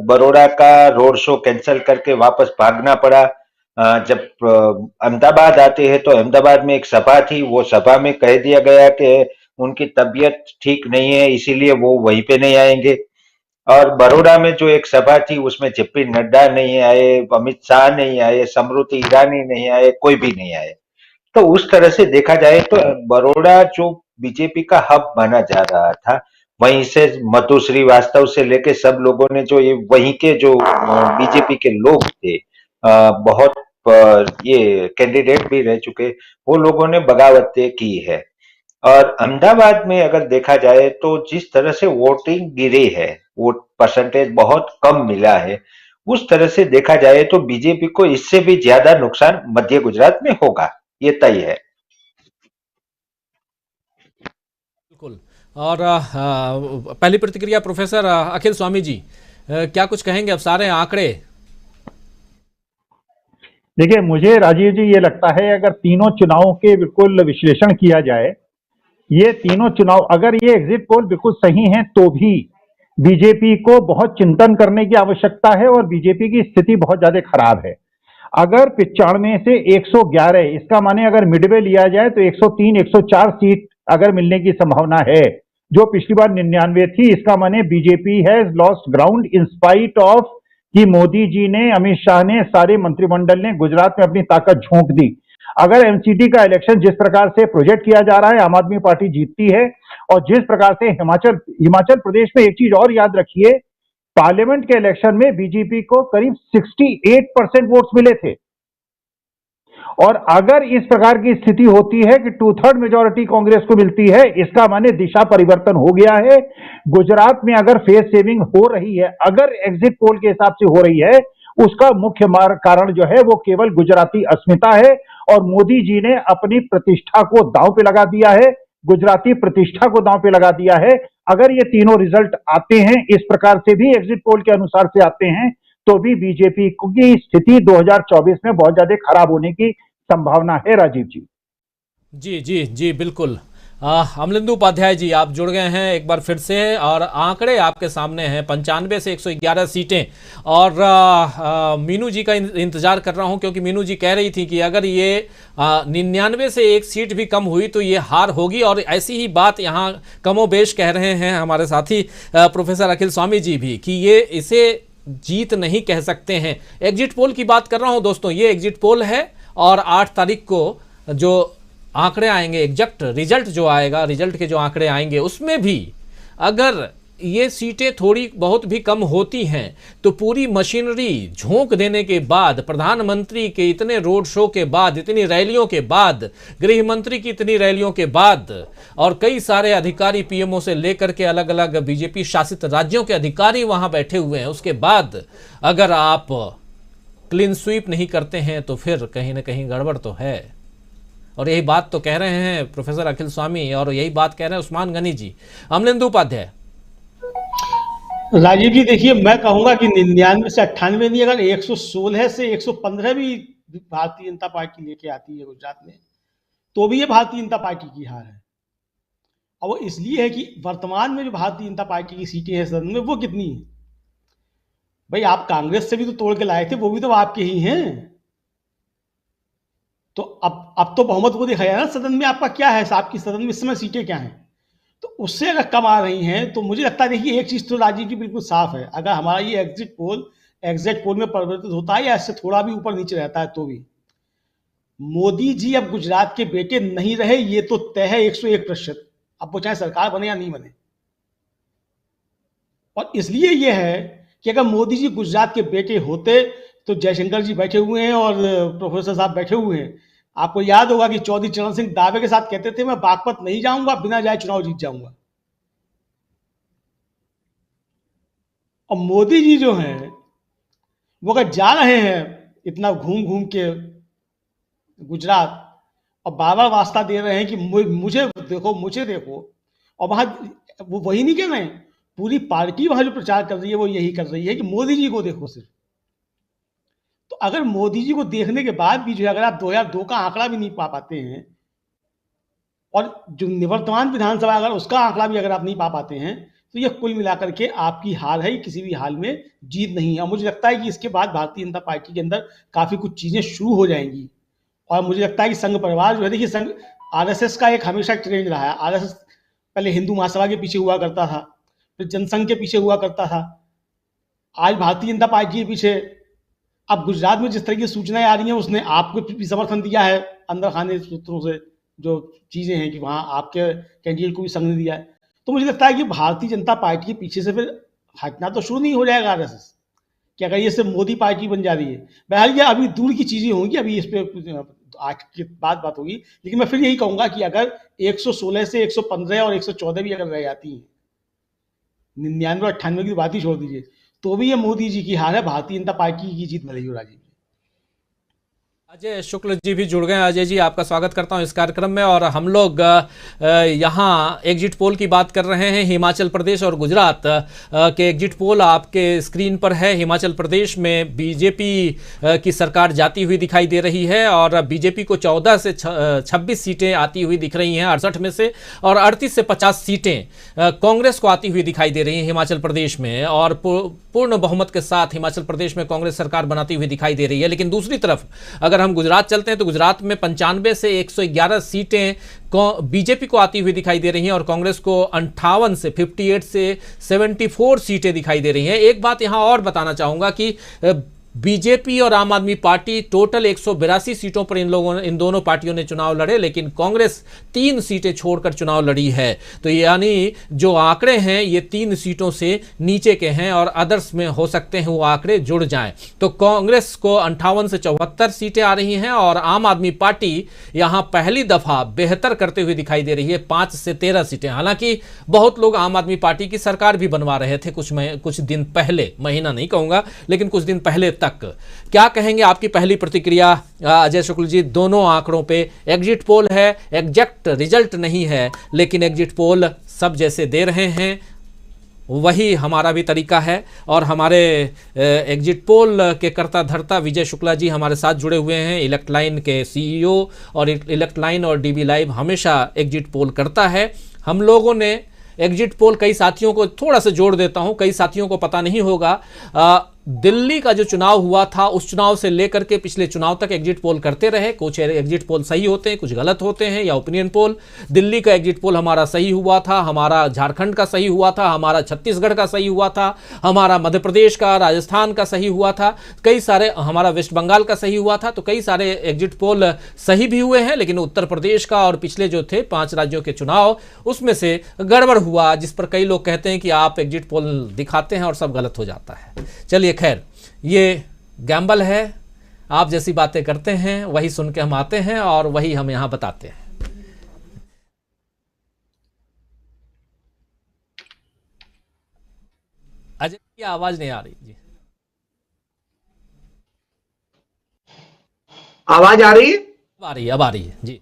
बड़ौदा का रोड शो कैंसिल करके वापस भागना पड़ा। जब अहमदाबाद आते हैं तो अहमदाबाद में एक सभा थी, वो सभा में कह दिया गया कि उनकी तबीयत ठीक नहीं है, इसीलिए वो वहीं पे नहीं आएंगे। और बड़ौदा में जो एक सभा थी उसमें जेपी नड्डा नहीं आए, अमित शाह नहीं आए, स्मृति ईरानी नहीं आए, कोई भी नहीं आए। तो उस तरह से देखा जाए तो बड़ौदा जो बीजेपी का हब माना जा रहा था, वहीं से मधु श्रीवास्तव से लेके सब लोगों ने जो ये वहीं के जो बीजेपी के लोग थे, बहुत ये कैंडिडेट भी रह चुके, वो लोगों ने बगावतें की है। और अहमदाबाद में अगर देखा जाए तो जिस तरह से वोटिंग गिरी है, वोट परसेंटेज बहुत कम मिला है, उस तरह से देखा जाए तो बीजेपी को इससे भी ज्यादा नुकसान मध्य गुजरात में होगा, ये तय है। बिल्कुल। और पहली प्रतिक्रिया प्रोफेसर अखिल स्वामी जी, क्या कुछ कहेंगे? अब सारे आंकड़े देखिए, मुझे राजीव जी ये लगता है अगर तीनों चुनावों के बिल्कुल विश्लेषण किया जाए, ये तीनों चुनाव अगर ये एग्जिट पोल बिल्कुल सही हैं तो भी बीजेपी को बहुत चिंतन करने की आवश्यकता है और बीजेपी की स्थिति बहुत ज्यादा खराब है। अगर 95 से 111, इसका माने अगर मिडवे लिया जाए तो 103 104 सीट अगर मिलने की संभावना है, जो पिछली बार 99 थी, इसका माने BJP has lost ground in spite of कि मोदी जी ने, अमित शाह ने, सारे मंत्रिमंडल ने गुजरात में अपनी ताकत झोंक दी। अगर एमसीडी का इलेक्शन जिस प्रकार से प्रोजेक्ट किया जा रहा है, आम आदमी पार्टी जीतती है, और जिस प्रकार से हिमाचल प्रदेश में एक चीज और याद रखिए, पार्लियामेंट के इलेक्शन में बीजेपी को करीब 68% वोट्स मिले थे। और अगर इस प्रकार की स्थिति होती है कि 2/3 मेजॉरिटी कांग्रेस को मिलती है, इसका माने दिशा परिवर्तन हो गया है। गुजरात में अगर फेस सेविंग हो रही है, अगर एग्जिट पोल के हिसाब से हो रही है, उसका मुख्य कारण जो है वो केवल गुजराती अस्मिता है और मोदी जी ने अपनी प्रतिष्ठा को दांव पे लगा दिया है, गुजराती प्रतिष्ठा को दांव पे लगा दिया है। अगर ये तीनों रिजल्ट आते हैं इस प्रकार से भी, एग्जिट पोल के अनुसार से आते हैं, तो भी बीजेपी की स्थिति 2024 में बहुत ज्यादा खराब होने की संभावना है। राजीव जी। जी जी जी बिल्कुल। अमलेंदु उपाध्याय जी आप जुड़ गए हैं एक बार फिर से, और आंकड़े आपके सामने हैं 95 से 111 सीटें। और मीनू जी का इंतजार कर रहा हूं, क्योंकि मीनू जी कह रही थी कि अगर ये 99 से एक सीट भी कम हुई तो ये हार होगी, और ऐसी ही बात यहाँ कमोबेश कह रहे हैं हमारे साथी प्रोफेसर अखिल स्वामी जी भी, कि ये इसे जीत नहीं कह सकते हैं। एग्जिट पोल की बात कर रहा हूं दोस्तों, ये एग्जिट पोल है, और 8 तारीख को जो आंकड़े आएंगे, एग्जैक्ट रिजल्ट जो आएगा, रिजल्ट के जो आंकड़े आएंगे, उसमें भी अगर ये सीटें थोड़ी बहुत भी कम होती हैं तो पूरी मशीनरी झोंक देने के बाद, प्रधानमंत्री के इतने रोड शो के बाद, इतनी रैलियों के बाद, गृह मंत्री की इतनी रैलियों के बाद, और कई सारे अधिकारी पीएमओ से लेकर के अलग अलग बीजेपी शासित राज्यों के अधिकारी वहां बैठे हुए हैं, उसके बाद अगर आप क्लीन स्वीप नहीं करते हैं तो फिर कहीं ना कहीं गड़बड़ तो है। और यही बात तो कह रहे हैं प्रोफेसर अखिल स्वामी, और यही बात कह रहे हैं उस्मान गनी जी। अमलेंदु उपाध्याय। राजीव जी देखिए, मैं कहूंगा कि 99 से 98 नहीं, अगर 116 से 115 भी भारतीय जनता पार्टी लेके आती है गुजरात में, तो भी ये भारतीय जनता पार्टी की हार है। और वो इसलिए है कि वर्तमान में जो भारतीय जनता पार्टी की सीटें हैं सदन में, वो कितनी है भाई? आप कांग्रेस से भी तो तोड़ के लाए थे, वो भी तो आपके ही हैं। तो अब तो बहुमत को दिखाया ना सदन में आपका क्या है, आपकी सदन में इस समय सीटें क्या हैं। तो उससे अगर कम आ रही हैं तो मुझे लगता है, देखिए एक चीज तो राजीव जी बिल्कुल साफ है, अगर हमारा ये एग्जिट पोल में परिवर्तित होता है या इससे थोड़ा भी ऊपर नीचे रहता है, तो भी मोदी जी अब गुजरात के बेटे नहीं रहे, ये तो तय है 101%। अब वो चाहे सरकार बने या नहीं बने। और इसलिए ये है कि अगर मोदी जी गुजरात के बेटे होते तो जयशंकर जी बैठे हुए हैं और प्रोफेसर साहब बैठे हुए हैं। आपको याद होगा कि चौधरी चरण सिंह दावे के साथ कहते थे, मैं बागपत नहीं जाऊंगा, बिना जाए चुनाव जीत जाऊंगा। और मोदी जी जो हैं वो अगर जा रहे हैं इतना घूम घूम के गुजरात, और बार बार वास्ता दे रहे हैं कि मुझे देखो, मुझे देखो, और वहां वो वही नहीं कह रहे हैं, पूरी पार्टी वहां जो प्रचार कर रही है वो यही कर रही है कि मोदी जी को देखो सिर्फ। तो अगर मोदी जी को देखने के बाद भी जो है, अगर आप 2002 का आंकड़ा भी नहीं पा पाते हैं, और जो निवर्तमान विधानसभा अगर उसका आंकड़ा भी अगर आप नहीं पा पाते हैं, तो ये कुल मिलाकर के आपकी हार है, किसी भी हाल में जीत नहीं है। और मुझे लगता है कि इसके बाद भारतीय जनता पार्टी के अंदर काफी कुछ चीजें शुरू हो जाएंगी। और मुझे लगता है कि संघ परिवार जो है, देखिए संघ आरएसएस का एक हमेशा ट्रेंड रहा है। आरएसएस पहले हिंदू महासभा के पीछे हुआ करता था, फिर जनसंघ के पीछे हुआ करता था, आज भारतीय जनता पार्टी के पीछे। अब गुजरात में जिस तरह की सूचनाएं आ रही हैं, उसने आपको भी समर्थन दिया है अंदर खाने सूत्रों से, जो चीजें हैं कि वहां आपके कैंडिडेट को भी संघ ने दिया है। तो मुझे लगता है कि भारतीय जनता पार्टी के पीछे से फिर हटना तो शुरू नहीं हो जाएगा आरएसएस, कि अगर ये सिर्फ मोदी पार्टी बन जा रही है। बहरहाल ये अभी दूर की चीजें होंगी, अभी इस पर आज के बाद बात होगी। लेकिन मैं फिर यही कहूंगा कि अगर 116 से 115 और 114 भी अगर रह जाती हैं, 99 और 98 की बात ही छोड़ दीजिए, तो भी ये मोदी जी की हार है, भारतीय जनता पार्टी की जीत मिलेगी। राजीव अजय शुक्ल जी भी जुड़ गए हैं। अजय जी आपका स्वागत करता हूं इस कार्यक्रम में। और हम लोग यहां एग्जिट पोल की बात कर रहे हैं। हिमाचल प्रदेश और गुजरात के एग्जिट पोल आपके स्क्रीन पर है। हिमाचल प्रदेश में बीजेपी की सरकार जाती हुई दिखाई दे रही है, और बीजेपी को 14 से 26 सीटें आती हुई दिख रही हैं 68 में से, और 38 से 50 सीटें कांग्रेस को आती हुई दिखाई दे रही हैं हिमाचल प्रदेश में। और पूर्ण बहुमत के साथ हिमाचल प्रदेश में कांग्रेस सरकार बनाती हुई दिखाई दे रही है। लेकिन दूसरी तरफ अगर हम गुजरात चलते हैं तो गुजरात में 95 से 111 सीटें बीजेपी को आती हुई दिखाई दे रही हैं, और कांग्रेस को 58 से 58 से 74 सीटें दिखाई दे रही हैं। एक बात यहां और बताना चाहूंगा कि बीजेपी और आम आदमी पार्टी टोटल 182 सीटों पर इन दोनों पार्टियों ने चुनाव लड़े, लेकिन कांग्रेस 3 सीटें छोड़कर चुनाव लड़ी है। तो यानी जो आंकड़े हैं ये 3 सीटों से नीचे के हैं, और अदर्स में हो सकते हैं वो आंकड़े जुड़ जाएं। तो कांग्रेस को 58 से 74 सीटें आ रही हैं, और आम आदमी पार्टी यहां पहली दफा बेहतर करते हुए दिखाई दे रही है, 5 से 13 सीटें। हालांकि बहुत लोग आम आदमी पार्टी की सरकार भी बनवा रहे थे कुछ दिन पहले, महीना नहीं कहूंगा लेकिन कुछ दिन पहले तक। क्या कहेंगे, आपकी पहली प्रतिक्रिया अजय शुक्ल जी दोनों आंकड़ों पे? एग्जिट पोल है, एग्जैक्ट रिजल्ट नहीं है, लेकिन एग्जिट पोल सब जैसे दे रहे हैं वही हमारा भी तरीका है। और हमारे एग्जिट पोल के कर्ता धर्ता विजय शुक्ला जी हमारे साथ जुड़े हुए हैं, इलेक्ट्लाइन के सीईओ, और इलेक्ट्लाइन और डीबी लाइव हमेशा एग्जिट पोल करता है। हम लोगों ने एग्जिट पोल, कई साथियों को थोड़ा सा जोड़ देता हूं, कई साथियों को पता नहीं होगा, दिल्ली का जो चुनाव हुआ था उस चुनाव से लेकर के पिछले चुनाव तक एग्जिट पोल करते रहे। कुछ एग्जिट पोल सही होते हैं, कुछ गलत होते हैं, या ओपिनियन पोल। दिल्ली का एग्जिट पोल हमारा सही हुआ था, हमारा झारखंड का सही हुआ था, हमारा छत्तीसगढ़ का सही हुआ था, हमारा मध्य प्रदेश का, राजस्थान का सही हुआ था, कई सारे, हमारा वेस्ट बंगाल का सही हुआ था। तो कई सारे एग्जिट पोल सही भी हुए हैं, लेकिन उत्तर प्रदेश का और पिछले जो थे 5 राज्यों के चुनाव, उसमें से गड़बड़ हुआ, जिस पर कई लोग कहते हैं कि आप एग्जिट पोल दिखाते हैं और सब गलत हो जाता है। चलिए खैर, ये गैम्बल है, आप जैसी बातें करते हैं वही सुन के हम आते हैं और वही हम यहां बताते हैं। अजय की आवाज नहीं आ रही जी। आवाज आ रही है? अब आ रही है जी।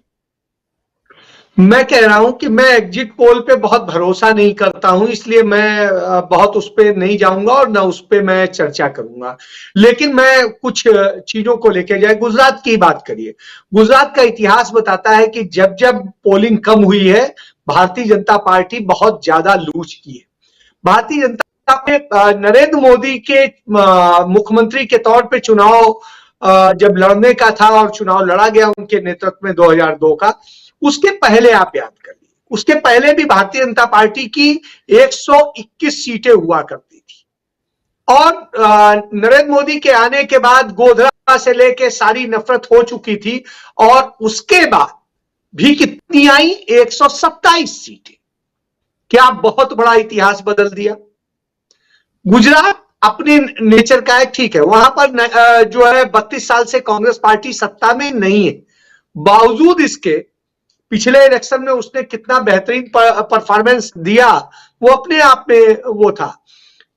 मैं कह रहा हूं कि मैं एग्जिट पोल पे बहुत भरोसा नहीं करता हूं, इसलिए मैं बहुत उस पे नहीं जाऊंगा और ना उस पे मैं चर्चा करूंगा। लेकिन मैं कुछ चीजों को लेकर जाए, गुजरात की बात करिए। गुजरात का इतिहास बताता है कि जब जब पोलिंग कम हुई है, भारतीय जनता पार्टी बहुत ज्यादा लूज की है। भारतीय जनता ने नरेंद्र मोदी के मुख्यमंत्री के तौर पे चुनाव जब लड़ने का था और चुनाव लड़ा गया उनके नेतृत्व में 2002 का, उसके पहले आप याद करिए, उसके पहले भी भारतीय जनता पार्टी की 121 सीटें हुआ करती थी। और नरेंद्र मोदी के आने के बाद गोधरा से लेके सारी नफरत हो चुकी थी, और उसके बाद भी कितनी आई? 127 सीटें। क्या बहुत बड़ा इतिहास बदल दिया। गुजरात अपने नेचर का है, ठीक है, वहां पर जो है 32 साल से कांग्रेस पार्टी सत्ता में नहीं है, बावजूद इसके पिछले इलेक्शन में उसने कितना बेहतरीन परफॉर्मेंस दिया, वो अपने आप में वो था।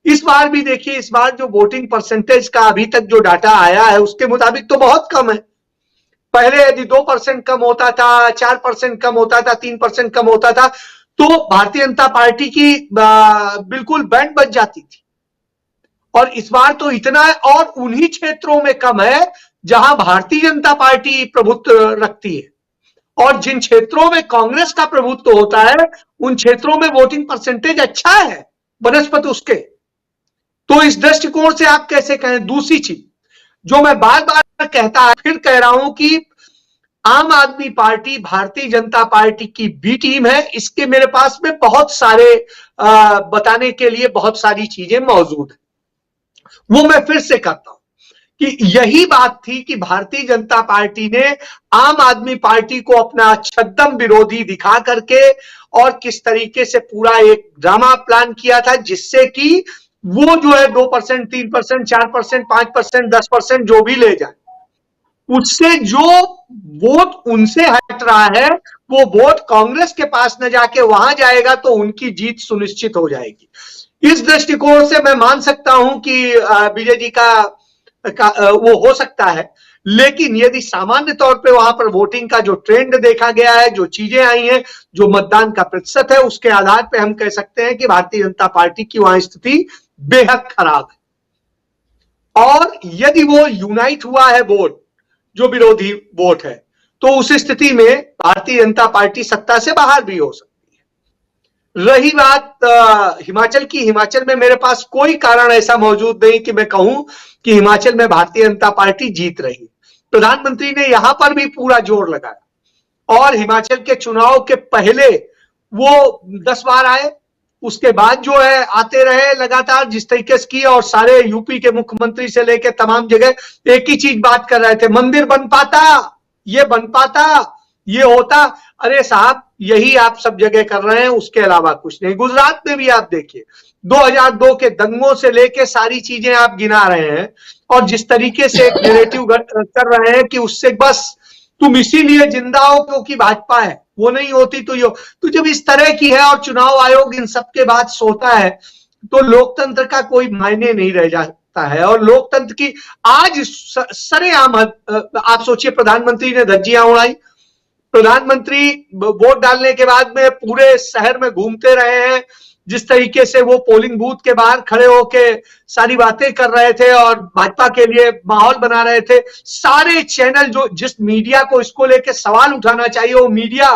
इस बार भी देखिए, इस बार जो वोटिंग परसेंटेज का अभी तक जो डाटा आया है उसके मुताबिक तो बहुत कम है। पहले यदि 2% कम होता था, 4% कम होता था, 3% कम होता था, तो भारतीय जनता पार्टी की बिल्कुल बैंड बज जाती थी। और इस बार तो इतना है, और उन्हीं क्षेत्रों में कम है जहां भारतीय जनता पार्टी प्रभुत्व रखती है, और जिन क्षेत्रों में कांग्रेस का प्रभुत्व होता है उन क्षेत्रों में वोटिंग परसेंटेज अच्छा है बनस्पत उसके। तो इस दृष्टिकोण से आप कैसे कहें? दूसरी चीज जो मैं बार बार कहता है, फिर कह रहा हूं कि आम आदमी पार्टी भारतीय जनता पार्टी की बी टीम है। इसके मेरे पास में बहुत सारे बताने के लिए बहुत सारी चीजें मौजूद है। वो मैं फिर से करता हूं कि यही बात थी कि भारतीय जनता पार्टी ने आम आदमी पार्टी को अपना छद्म विरोधी दिखा करके और किस तरीके से पूरा एक ड्रामा प्लान किया था, जिससे कि वो जो है 2%, 3%, 4%, 5%, 10% जो भी ले जाए, उससे जो वोट उनसे हट रहा है वो वोट कांग्रेस के पास न जाके वहां जाएगा, तो उनकी जीत सुनिश्चित हो जाएगी। इस दृष्टिकोण से मैं मान सकता हूं कि विजय जी का वो हो सकता है। लेकिन यदि सामान्य तौर पे वहां पर वोटिंग का जो ट्रेंड देखा गया है, जो चीजें आई हैं, जो मतदान का प्रतिशत है, उसके आधार पे हम कह सकते हैं कि भारतीय जनता पार्टी की वहां स्थिति बेहद खराब है। और यदि वो यूनाइट हुआ है वोट, जो विरोधी वोट है, तो उस स्थिति में भारतीय जनता पार्टी सत्ता से बाहर भी हो सकती है। रही बात हिमाचल की, हिमाचल में मेरे पास कोई कारण ऐसा मौजूद नहीं कि मैं कहूं कि हिमाचल में भारतीय जनता पार्टी जीत रही। प्रधानमंत्री ने यहां पर भी पूरा जोर लगाया, और हिमाचल के चुनाव के पहले वो 10 बार आए, उसके बाद जो है आते रहे लगातार जिस तरीके से किया, और सारे यूपी के मुख्यमंत्री से लेकर तमाम जगह एक ही चीज बात कर रहे थे, मंदिर बन पाता, ये बन पाता, ये होता। अरे साहब, यही आप सब जगह कर रहे हैं, उसके अलावा कुछ नहीं। गुजरात में भी आप देखिए, 2002 के दंगों से लेके सारी चीजें आप गिना रहे हैं, और जिस तरीके से एक नैरेटिव कर रहे हैं कि उससे बस तुम इसीलिए जिंदा हो क्योंकि भाजपा है, वो नहीं होती तो यो। तो जब इस तरह की है और चुनाव आयोग इन सब के बाद सोता है, तो लोकतंत्र का कोई मायने नहीं रह सकता है। और लोकतंत्र की आज सरेआम आप सोचिए, प्रधानमंत्री ने धज्जियां उड़ाई, प्रधानमंत्री वोट डालने के बाद में पूरे शहर में घूमते रहे हैं, जिस तरीके से वो पोलिंग बूथ के बाहर खड़े होके सारी बातें कर रहे थे और भाजपा के लिए माहौल बना रहे थे। सारे चैनल जो जिस मीडिया को इसको लेके सवाल उठाना चाहिए, वो मीडिया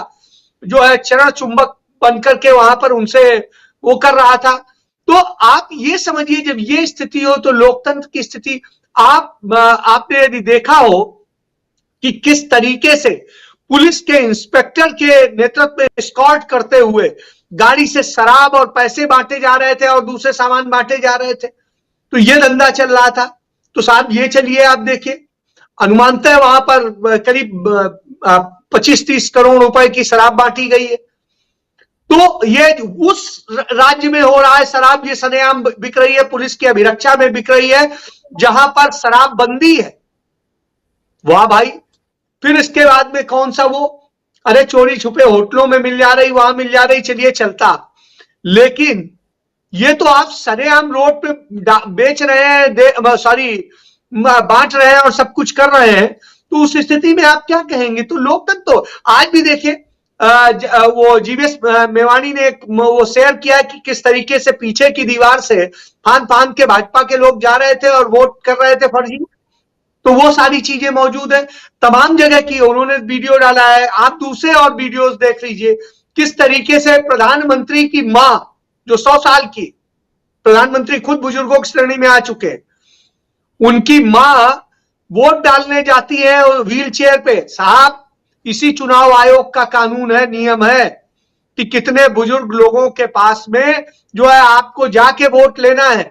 जो है चरण चुंबक बनकर के वहां पर उनसे वो कर रहा था। तो आप ये समझिए, जब ये स्थिति हो तो लोकतंत्र की स्थिति आपने यदि देखा हो कि किस तरीके से पुलिस के इंस्पेक्टर के नेतृत्व में एस्कॉर्ट करते हुए गाड़ी से शराब और पैसे बांटे जा रहे थे और दूसरे सामान बांटे जा रहे थे, तो ये धंधा चल रहा था। तो साहब ये चलिए, आप देखिए, अनुमानतः वहां पर करीब 25-30 करोड़ रुपए की शराब बांटी गई है। तो ये उस राज्य में हो रहा है शराब, ये सरेआम बिक रही है, पुलिस की अभिरक्षा में बिक रही है, जहां पर शराब बंदी है। वाह भाई। फिर इसके बाद में कौन सा वो, अरे चोरी छुपे होटलों में मिल जा रही, वहां मिल जा रही, चलिए चलता। लेकिन ये तो आप सरेआम रोड पे बेच रहे हैं, बांट रहे हैं और सब कुछ कर रहे हैं, तो उस स्थिति में आप क्या कहेंगे? तो लोकतंत्र तो आज भी देखिए, वो जीवीएस मेवानी ने वो शेयर किया कि किस तरीके से पीछे की दीवार से फांद के भाजपा के लोग जा रहे थे और वोट कर रहे थे फर्जी। तो वो सारी चीजें मौजूद है, तमाम जगह की उन्होंने वीडियो डाला है। आप दूसरे और वीडियोस देख लीजिए, किस तरीके से प्रधानमंत्री की मां, जो 100 साल की, प्रधानमंत्री खुद बुजुर्गों की श्रेणी में आ चुके हैं, उनकी मां वोट डालने जाती है व्हील चेयर पे। साहब, इसी चुनाव आयोग का कानून है, नियम है कि कितने बुजुर्ग लोगों के पास में जो है आपको जाके वोट लेना है।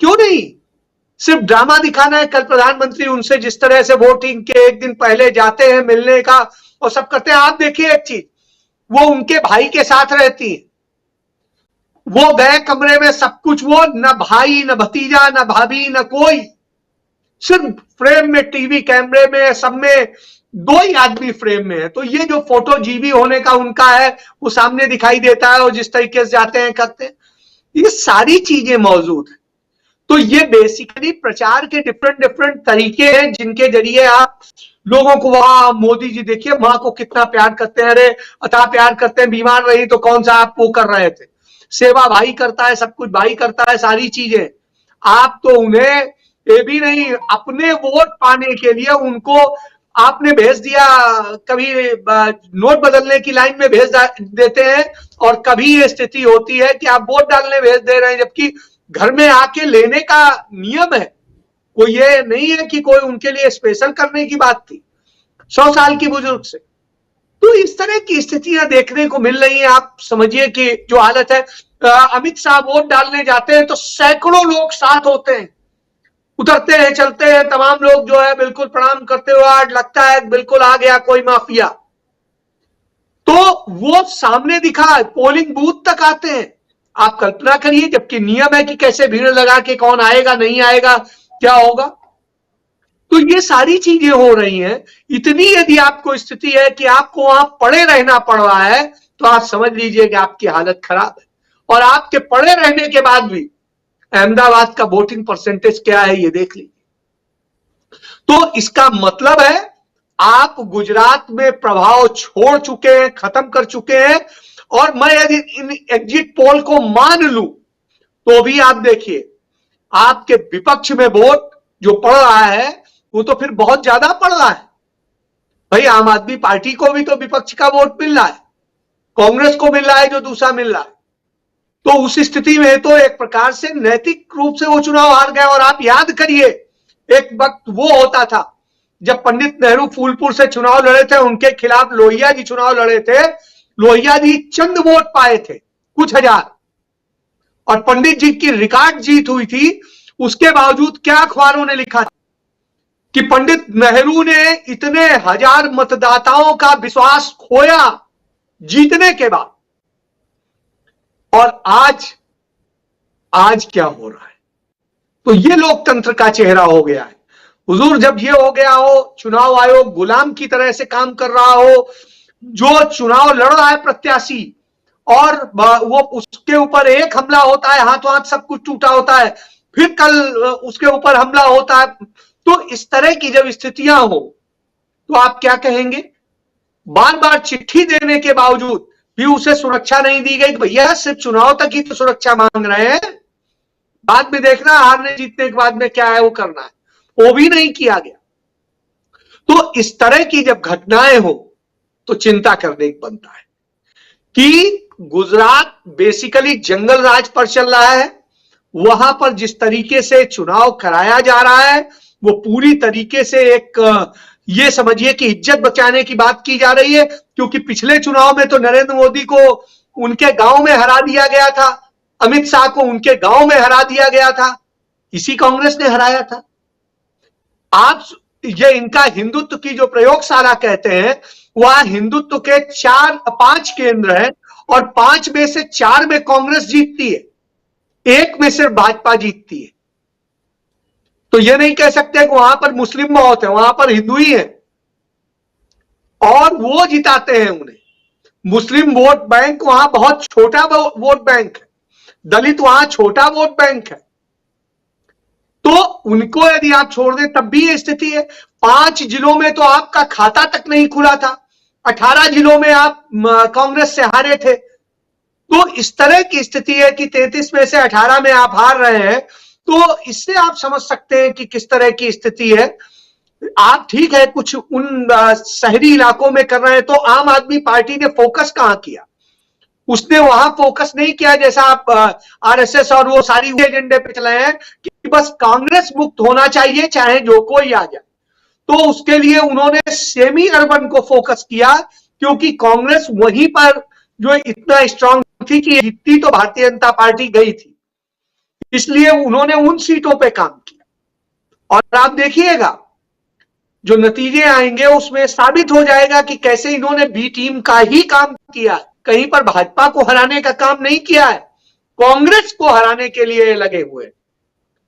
क्यों नहीं, सिर्फ ड्रामा दिखाना है। कल प्रधानमंत्री उनसे जिस तरह से वोटिंग के एक दिन पहले जाते हैं मिलने का और सब करते हैं। आप देखिए एक चीज, वो उनके भाई के साथ रहती है, वो गए कमरे में, सब कुछ, वो न भाई न भतीजा न भाभी न कोई, सिर्फ फ्रेम में, टीवी कैमरे में, सब में 2 ही आदमी फ्रेम में है। तो ये जो फोटो जीवी होने का उनका है वो सामने दिखाई देता है, और जिस तरीके से जाते हैं करते हैं, ये सारी चीजें मौजूद है। तो ये बेसिकली प्रचार के डिफरेंट तरीके हैं जिनके जरिए आप लोगों को, वाह मोदी जी देखिए मां को कितना प्यार करते हैं, अरे अथा प्यार करते हैं, बीमार रही तो कौन सा आप वो कर रहे थे, सेवा भाई करता है, सब कुछ भाई करता है, सारी चीजें। आप तो उन्हें ये भी नहीं, अपने वोट पाने के लिए उनको आपने भेज दिया, कभी नोट बदलने की लाइन में भेज देते हैं, और कभी ये स्थिति होती है कि आप वोट डालने भेज दे रहे हैं, जबकि घर में आके लेने का नियम है। कोई ये नहीं है कि कोई उनके लिए स्पेशल करने की बात थी 100 साल की बुजुर्ग से। तो इस तरह की स्थितियां देखने को मिल रही हैं। आप समझिए कि जो हालत है, अमित शाह वोट डालने जाते हैं तो सैकड़ों लोग साथ होते हैं, उतरते हैं, चलते हैं, तमाम लोग जो है बिल्कुल प्रणाम करते हुए, आज लगता है बिल्कुल आ गया कोई माफिया। तो वो सामने दिखा, पोलिंग बूथ तक आते हैं। आप कल्पना करिए, जबकि नियम है कि कैसे भीड़ लगा के कौन आएगा नहीं आएगा, क्या होगा। तो ये सारी चीजें हो रही हैं। इतनी यदि आपको स्थिति है कि आपको वहां पड़े रहना पड़ रहा है, तो आप समझ लीजिए कि आपकी हालत खराब है। और आपके पड़े रहने के बाद भी अहमदाबाद का वोटिंग परसेंटेज क्या है ये देख लीजिए। तो इसका मतलब है आप गुजरात में प्रभाव छोड़ चुके हैं, खत्म कर चुके हैं। और मैं यदि इन एग्जिट पोल को मान लूं तो भी आप देखिए, आपके विपक्ष में वोट जो पड़ रहा है वो तो फिर बहुत ज्यादा पड़ रहा है। भाई आम आदमी पार्टी को भी तो विपक्ष का वोट मिल रहा है, कांग्रेस को मिल रहा है जो दूसरा मिल रहा है। तो उस स्थिति में तो एक प्रकार से नैतिक रूप से वो चुनाव हार गए। और आप याद करिए, एक वक्त वो होता था जब पंडित नेहरू फूलपुर से चुनाव लड़े थे, उनके खिलाफ लोहिया जी चुनाव लड़े थे, लोहिया जी चंद वोट पाए थे, कुछ हजार, और पंडित जी की रिकॉर्ड जीत हुई थी। उसके बावजूद क्या अखबारों ने लिखा कि पंडित नेहरू ने इतने हजार मतदाताओं का विश्वास खोया जीतने के बाद। और आज क्या हो रहा है? तो ये लोकतंत्र का चेहरा हो गया है। हुजूर, जब ये हो गया हो, चुनाव आयोग गुलाम की तरह से काम कर रहा हो, जो चुनाव लड़ रहा है प्रत्याशी, और वो उसके ऊपर एक हमला होता है, हाथों हाथ सब कुछ टूटा होता है, फिर कल उसके ऊपर हमला होता है। तो इस तरह की जब स्थितियां हो तो आप क्या कहेंगे? बार बार चिट्ठी देने के बावजूद भी उसे सुरक्षा नहीं दी गई। भैया सिर्फ चुनाव तक ही तो सुरक्षा मांग रहे हैं, बाद में देखना हारने जीतने के बाद में क्या है वो करना है, वो भी नहीं किया गया। तो इस तरह की जब घटनाएं हो तो चिंता करने की बनता है कि गुजरात बेसिकली जंगल राज पर चल रहा है। वहां पर जिस तरीके से चुनाव कराया जा रहा है वो पूरी तरीके से एक ये समझिए कि इज्जत बचाने की बात की जा रही है, क्योंकि पिछले चुनाव में तो नरेंद्र मोदी को उनके गांव में हरा दिया गया था, अमित शाह को उनके गांव में हरा दिया गया था, इसी कांग्रेस ने हराया था। आप ये इनका हिंदुत्व की जो प्रयोगशाला कहते हैं, वह हिंदुत्व के 4-5 केंद्र हैं और 5 में से 4 में कांग्रेस जीतती है, 1 में सिर्फ भाजपा जीतती है। तो ये नहीं कह सकते कि वहां पर मुस्लिम बहुत है, वहां पर हिंदू ही है और वो जिताते हैं उन्हें। मुस्लिम वोट बैंक वहां बहुत छोटा वोट बैंक है, दलित वहां छोटा वोट बैंक है, तो उनको यदि आप छोड़ दें तब भी ये स्थिति है। 5 जिलों में तो आपका खाता तक नहीं खुला था, 18 जिलों में आप कांग्रेस से हारे थे। तो इस तरह की स्थिति है कि 33 में से 18 में आप हार रहे हैं। तो इससे आप समझ सकते हैं कि किस तरह की स्थिति है। आप ठीक है कुछ उन शहरी इलाकों में कर रहे हैं, तो आम आदमी पार्टी ने फोकस कहां किया? उसने वहां फोकस नहीं किया जैसा आप आरएसएस और वो सारी एजेंडे पे चले हैं कि बस कांग्रेस मुक्त होना चाहिए चाहे जो कोई आ जाए। तो उसके लिए उन्होंने सेमी अर्बन को फोकस किया, क्योंकि कांग्रेस वहीं पर जो इतना स्ट्रांग थी कि जीतती तो भारतीय जनता पार्टी गई थी, इसलिए उन्होंने उन सीटों पे काम किया। और आप देखिएगा जो नतीजे आएंगे उसमें साबित हो जाएगा कि कैसे इन्होंने बी टीम का ही काम किया, कहीं पर भाजपा को हराने का काम नहीं किया है, कांग्रेस को हराने के लिए लगे हुए।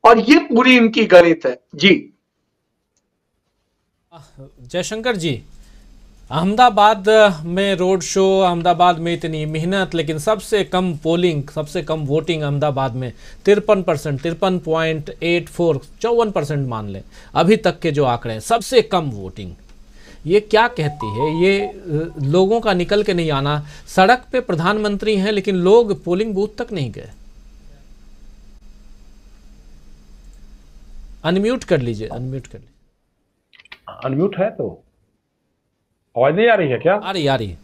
और ये पूरी इनकी गणित है जी। जयशंकर जी, अहमदाबाद में रोड शो, अहमदाबाद में इतनी मेहनत, लेकिन सबसे कम पोलिंग, सबसे कम वोटिंग अहमदाबाद में 53%, 53.84, 54% मान लें अभी तक के जो आंकड़े हैं, सबसे कम वोटिंग। ये क्या कहती है? ये लोगों का निकल के नहीं आना। सड़क पे प्रधानमंत्री हैं लेकिन लोग पोलिंग बूथ तक नहीं गए। अनम्यूट कर लीजिए, अनम्यूट कर लीजिए। अनम्यूट है तो आवाज नहीं आ रही है क्या? आ रही है।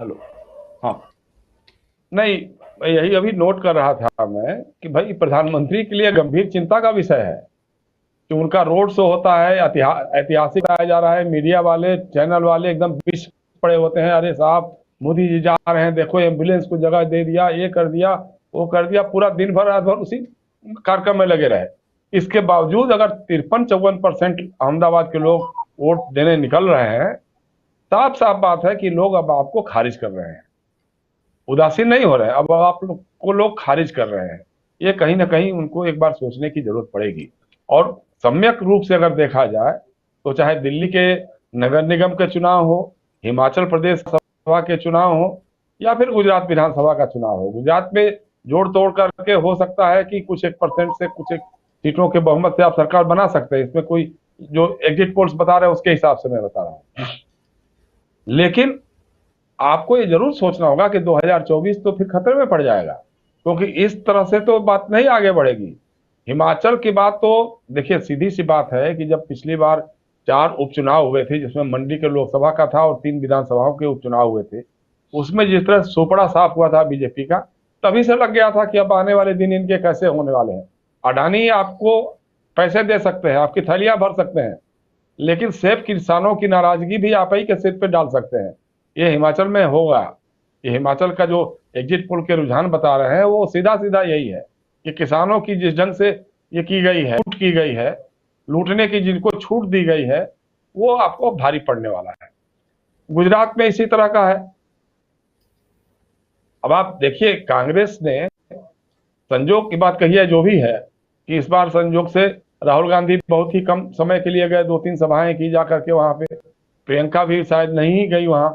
हेलो, हाँ, नहीं, यही अभी नोट कर रहा था मैं कि भाई प्रधानमंत्री के लिए गंभीर चिंता का विषय है कि उनका रोड शो होता है, ऐतिहासिक आया जा रहा है, मीडिया वाले, चैनल वाले एकदम विष पड़े होते हैं, अरे साहब मोदी जी जा रहे हैं, देखो एम्बुलेंस को जगह दे दिया, ये कर दिया, वो कर दिया, पूरा दिन भर रात भर उसी कार्यक्रम में लगे रहे। इसके बावजूद अगर 53-54% अहमदाबाद के लोग वोट देने निकल रहे हैं, साफ साफ बात है कि लोग अब आपको खारिज कर रहे हैं, उदासीन नहीं हो रहे हैं, अब आप लोग को लोग खारिज कर रहे हैं। ये कहीं ना कहीं उनको एक बार सोचने की जरूरत पड़ेगी। और सम्यक रूप से अगर देखा जाए तो चाहे दिल्ली के नगर निगम के चुनाव हो, हिमाचल प्रदेश सभा के चुनाव हो, या फिर गुजरात विधानसभा का चुनाव हो, गुजरात में जोड़ तोड़ करके हो सकता है कि कुछ 1% से कुछ एक सीटों के बहुमत से आप सरकार बना सकते हैं। इसमें कोई जो एग्जिट पोल्स बता रहे हैं उसके हिसाब से मैं बता रहा हूं। लेकिन आपको ये जरूर सोचना होगा कि 2024 तो फिर खतरे में पड़ जाएगा, क्योंकि इस तरह से तो बात नहीं आगे बढ़ेगी। हिमाचल की बात तो देखिए सीधी सी बात है कि जब पिछली बार 4 उपचुनाव हुए थे, जिसमें मंडी के लोकसभा का था और 3 विधानसभाओं के उपचुनाव हुए थे, उसमें जिस तरह सोपड़ा साफ हुआ था बीजेपी का, तभी से लग गया था कि अब आने वाले दिन इनके कैसे होने वाले हैं। अडानी आपको पैसे दे सकते हैं, आपकी थैलियां भर सकते हैं, लेकिन सेब किसानों की नाराजगी भी आप ही के सिर पे डाल सकते हैं। ये हिमाचल में होगा। ये हिमाचल का जो एग्जिट पोल के रुझान बता रहे हैं वो सीधा सीधा यही है कि किसानों की जिस ढंग से ये की गई है, लूट की गई है, लूटने की जिनको छूट दी गई है, वो आपको भारी पड़ने वाला है। गुजरात में इसी तरह का है। अब आप देखिए, कांग्रेस ने संजोग की बात कही है जो भी है कि इस बार संजोग से राहुल गांधी बहुत ही कम समय के लिए गए, 2-3 सभाएं की जाकर के वहां पे, प्रियंका भी शायद नहीं गई वहां।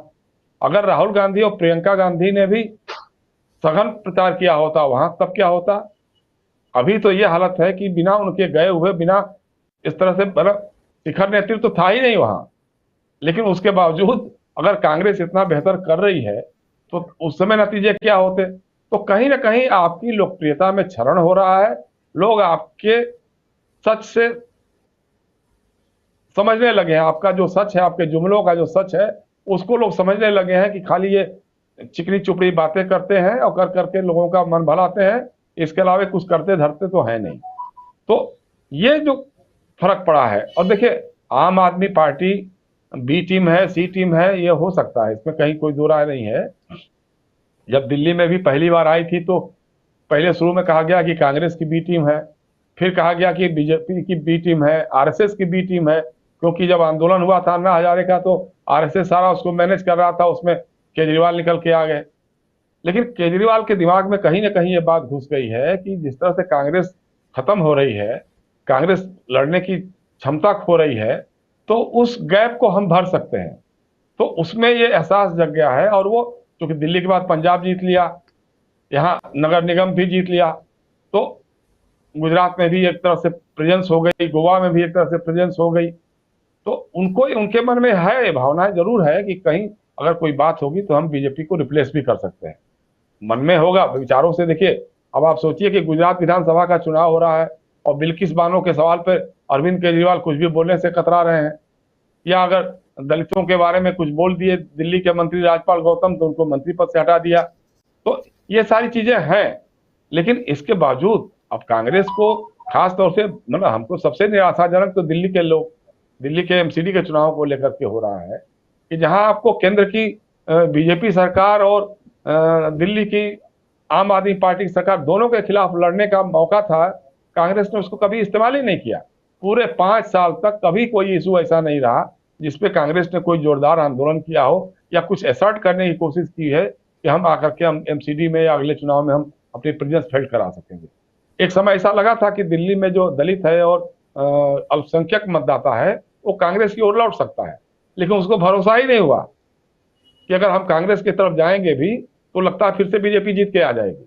अगर राहुल गांधी और प्रियंका गांधी ने भी सघन प्रचार किया होता वहां, तब क्या होता। अभी तो ये हालत है कि बिना उनके गए हुए, बिना इस तरह से, मतलब शिखर नेतृत्व तो था ही नहीं वहां, लेकिन उसके बावजूद अगर कांग्रेस इतना बेहतर कर रही है तो उस समय नतीजे क्या होते। तो कहीं ना कहीं आपकी लोकप्रियता में क्षरण हो रहा है। लोग आपके सच से समझने लगे हैं, आपका जो सच है, आपके जुमलों का जो सच है, उसको लोग समझने लगे हैं कि खाली ये चिकनी चुपड़ी बातें करते हैं और कर करके लोगों का मन भलाते हैं, इसके अलावा कुछ करते धरते तो है नहीं। तो ये जो फर्क पड़ा है, और देखिए आम आदमी पार्टी बी टीम है, सी टीम है, ये हो सकता है, इसमें कहीं कोई दो राय नहीं है। जब दिल्ली में भी पहली बार आई थी तो पहले शुरू में कहा गया कि कांग्रेस की बी टीम है, फिर कहा गया कि बीजेपी की बी टीम है, आरएसएस की बी टीम है, क्योंकि जब आंदोलन हुआ था अन्ना हजारे का तो आरएसएस सारा उसको मैनेज कर रहा था, उसमें केजरीवाल निकल के आ गए। लेकिन केजरीवाल के दिमाग में कहीं ना कहीं ये बात घुस गई है कि जिस तरह से कांग्रेस खत्म हो रही है, कांग्रेस लड़ने की क्षमता खो रही है, तो उस गैप को हम भर सकते हैं। तो उसमें ये एहसास जग गया है, और वो क्योंकि दिल्ली के बाद पंजाब जीत लिया, यहाँ नगर निगम भी जीत लिया, तो गुजरात में भी एक तरह से प्रेजेंस हो गई, गोवा में भी एक तरह से प्रेजेंस हो गई। तो उनको, उनके मन में है, भावनाएं जरूर है कि कहीं अगर कोई बात होगी तो हम बीजेपी को रिप्लेस भी कर सकते हैं। मन में होगा, विचारों से। देखिए अब आप सोचिए कि गुजरात विधानसभा का चुनाव हो रहा है और बिल्किस बानो के सवाल पर अरविंद केजरीवाल कुछ भी बोलने से कतरा रहे हैं, या अगर दलितों के बारे में कुछ बोल दिए दिल्ली के मंत्री राजपाल गौतम तो उनको मंत्री पद से हटा दिया। तो ये सारी चीजें हैं, लेकिन इसके बावजूद अब कांग्रेस को खास तौर से, मतलब हमको सबसे निराशाजनक तो दिल्ली के लोग, दिल्ली के एमसीडी के चुनाव को लेकर के हो रहा है कि जहां आपको केंद्र की बीजेपी सरकार और दिल्ली की आम आदमी पार्टी की सरकार दोनों के खिलाफ लड़ने का मौका था, कांग्रेस ने उसको कभी इस्तेमाल ही नहीं किया। पूरे 5 साल तक कभी कोई इशू ऐसा नहीं रहा जिसपे कांग्रेस ने कोई जोरदार आंदोलन किया हो या कुछ असर्ट करने की कोशिश की है कि हम आकर के हम एमसीडी में या अगले चुनाव में हम अपनी प्रेजेंस फेल्ट करा सकेंगे। एक समय ऐसा लगा था कि दिल्ली में जो दलित है और अल्पसंख्यक मतदाता है वो कांग्रेस की ओर लौट सकता है, लेकिन उसको भरोसा ही नहीं हुआ कि अगर हम कांग्रेस की तरफ जाएंगे भी तो लगता है फिर से बीजेपी जीत के आ जाएगी।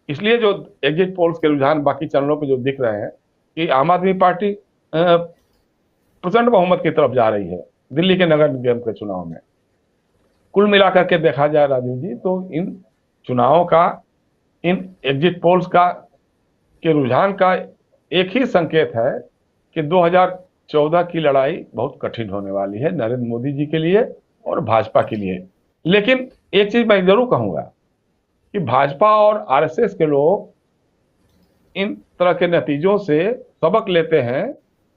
इसलिए जो एग्जिट पोल्स के रुझान बाकी चैनलों पे जो दिख रहे हैं कि आम आदमी पार्टी प्रचंड बहुमत की तरफ जा रही है दिल्ली के नगर निगम के चुनाव में। कुल मिलाकर के देखा जाए राजीव जी, तो इन चुनावों का, इन एग्जिट पोल्स का के रुझान का एक ही संकेत है कि 2014 की लड़ाई बहुत कठिन होने वाली है नरेंद्र मोदी जी के लिए और भाजपा के लिए। लेकिन एक चीज मैं जरूर कहूंगा कि भाजपा और आरएसएस के लोग इन तरह के नतीजों से सबक लेते हैं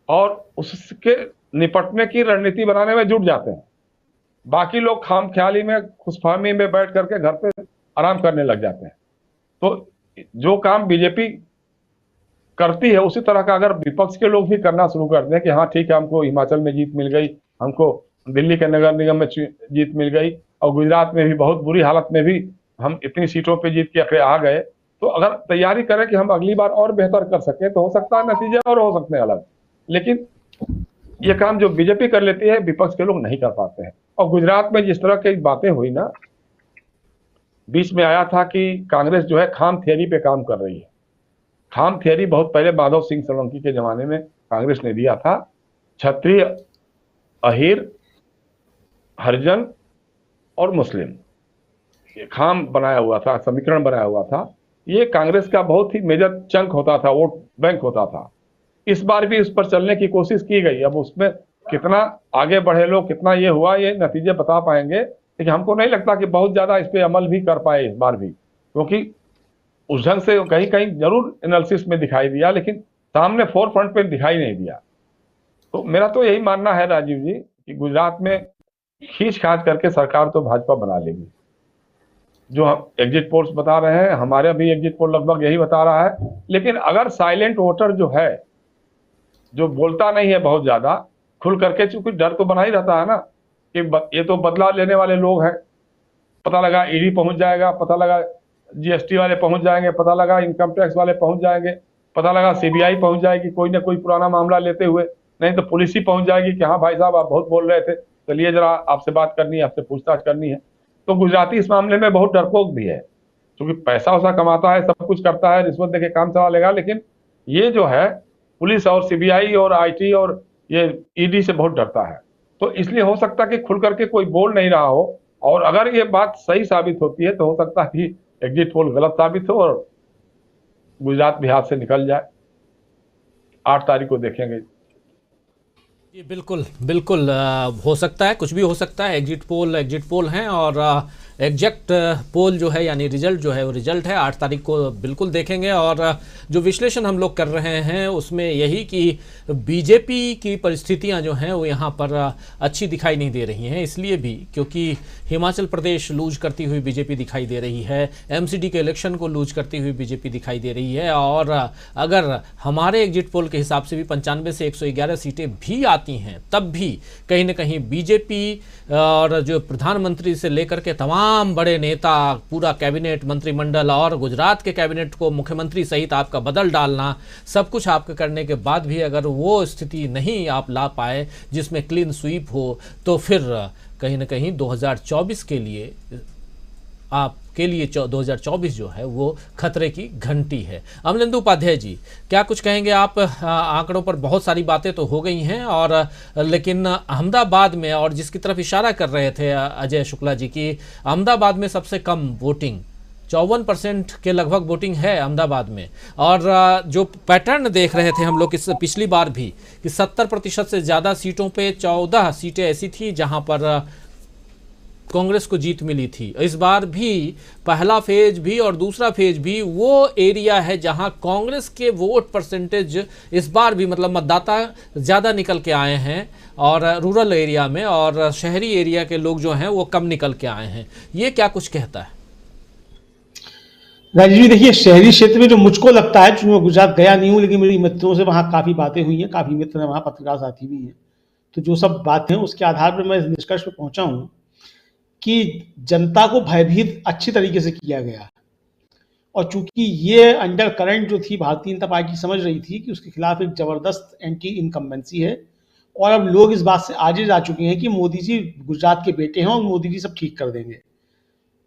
और उसके निपटने की रणनीति बनाने में जुट जाते हैं। बाकी लोग खामख्याली में, खुशफहमी में बैठ करके घर पे आराम करने लग जाते हैं। तो जो काम बीजेपी करती है उसी तरह का अगर विपक्ष के लोग भी करना शुरू कर दें कि हाँ ठीक है, हमको हिमाचल में जीत मिल गई, हमको दिल्ली के नगर निगम में जीत मिल गई और गुजरात में भी बहुत बुरी हालत में भी हम इतनी सीटों पे जीत के आ गए, तो अगर तैयारी करें कि हम अगली बार और बेहतर कर सके तो हो सकता है नतीजे और हो सकते हैं अलग। लेकिन ये काम जो बीजेपी कर लेती है विपक्ष के लोग नहीं कर पाते हैं। और गुजरात में जिस तरह की बातें हुई ना, बीच में आया था कि कांग्रेस जो है खाम थियरी पे काम कर रही है। खाम थियरी बहुत पहले माधव सिंह सोलंकी के जमाने में कांग्रेस ने दिया था। क्षत्रिय, अहीर, हरिजन और मुस्लिम, ये खाम बनाया हुआ था, समीकरण बनाया हुआ था। ये कांग्रेस का बहुत ही मेजर चंक होता था, वोट बैंक होता था। इस बार भी उस पर चलने की कोशिश की गई। अब उसमें कितना आगे बढ़े लोग, कितना ये हुआ, ये नतीजे बता पाएंगे, लेकिन हमको नहीं लगता कि बहुत ज्यादा इस पे अमल भी कर पाए इस बार भी, क्योंकि उस ढंग से कहीं कहीं जरूर एनालिसिस में दिखाई दिया लेकिन सामने फोर फ्रंट पे दिखाई नहीं दिया। तो मेरा तो यही मानना है राजीव जी कि गुजरात में खींच खाच करके सरकार तो भाजपा बना लेगी। जो हम एग्जिट पोल्स बता रहे हैं, हमारे भी एग्जिट पोल लगभग यही बता रहा है। लेकिन अगर साइलेंट वोटर जो है, जो बोलता नहीं है बहुत ज्यादा खुल करके, चूंकि डर तो बना ही रहता है ना कि ये तो बदला लेने वाले लोग हैं, पता लगा ईडी पहुंच जाएगा, पता लगा जीएसटी वाले पहुंच जाएंगे, पता लगा इनकम टैक्स वाले पहुंच जाएंगे, पता लगा सीबीआई पहुंच जाएगी कोई ना कोई पुराना मामला लेते हुए, नहीं तो पुलिस ही पहुंच जाएगी कि हाँ भाई साहब आप बहुत बोल रहे थे, चलिए जरा आपसे बात करनी है, आपसे पूछताछ करनी है। तो गुजराती इस मामले में बहुत डरपोक भी है। क्योंकि पैसा वैसा कमाता है, सब कुछ करता है, रिश्वत देके काम चला लेगा। लेकिन ये जो है पुलिस और सीबीआई और आईटी और ये ईडी से बहुत डरता है। तो इसलिए हो सकता है कि खुल करके कोई बोल नहीं रहा हो, और अगर ये बात सही साबित होती है तो हो सकता है कि एग्जिट पोल गलत साबित हो और गुजरात बिहार से निकल जाए। 8 तारीख को देखेंगे। जी बिल्कुल बिल्कुल, हो सकता है, कुछ भी हो सकता है। एग्जिट पोल हैं और एग्जैक्ट पोल जो है यानी रिजल्ट जो है वो रिजल्ट है 8 तारीख को बिल्कुल देखेंगे। और जो विश्लेषण हम लोग कर रहे हैं उसमें यही कि बीजेपी की परिस्थितियां जो हैं वो यहाँ पर अच्छी दिखाई नहीं दे रही हैं, इसलिए भी क्योंकि हिमाचल प्रदेश लूज करती हुई बीजेपी दिखाई दे रही है, एमसीडी के इलेक्शन को लूज करती हुई बीजेपी दिखाई दे रही है। और अगर हमारे एग्जिट पोल के हिसाब से भी 95 से 111 सीटें भी आती हैं, तब भी कहीं ना कहीं बीजेपी और जो प्रधानमंत्री से लेकर के तमाम बड़े नेता, पूरा कैबिनेट, मंत्रिमंडल और गुजरात के कैबिनेट को मुख्यमंत्री सहित आपका बदल डालना, सब कुछ आपके करने के बाद भी अगर वो स्थिति नहीं आप ला पाए जिसमें क्लीन स्वीप हो, तो फिर कहीं ना कहीं 2024 के लिए आपके लिए 2024 जो है वो खतरे की घंटी है। अमलेंदु उपाध्याय जी, क्या कुछ कहेंगे आप? आंकड़ों पर बहुत सारी बातें तो हो गई हैं, और लेकिन अहमदाबाद में, और जिसकी तरफ इशारा कर रहे थे अजय शुक्ला जी की, अहमदाबाद में सबसे कम वोटिंग 54% के लगभग वोटिंग है अहमदाबाद में। और जो पैटर्न देख रहे थे हम लोग इस पिछली बार भी कि 70% से ज़्यादा सीटों पे 14 सीटें ऐसी थी जहां पर कांग्रेस को जीत मिली थी। इस बार भी पहला फेज भी और दूसरा फेज भी वो एरिया है जहां कांग्रेस के वोट परसेंटेज इस बार भी, मतलब मतदाता ज़्यादा निकल के आए हैं, और रूरल एरिया में और शहरी एरिया के लोग जो हैं वो कम निकल के आए हैं। ये क्या कुछ कहता है? राजीव जी, देखिए, शहरी क्षेत्र में जो मुझको लगता है, चूंकि मैं गुजरात गया नहीं हूँ, लेकिन मेरी मित्रों से वहाँ काफ़ी बातें हुई हैं, काफ़ी मित्र हैं वहाँ, पत्रकार साथी भी हैं, तो जो सब बातें हैं उसके आधार पर मैं इस निष्कर्ष पर पहुंचा हूँ कि जनता को भयभीत अच्छी तरीके से किया गया। और चूंकि ये अंडर करंट जो थी, भारतीय जनता पार्टी समझ रही थी कि उसके खिलाफ एक जबरदस्त एंटी इनकम्बेंसी है, और अब लोग इस बात से आजिज जा चुके हैं कि मोदी जी गुजरात के बेटे हैं और मोदी जी सब ठीक कर देंगे।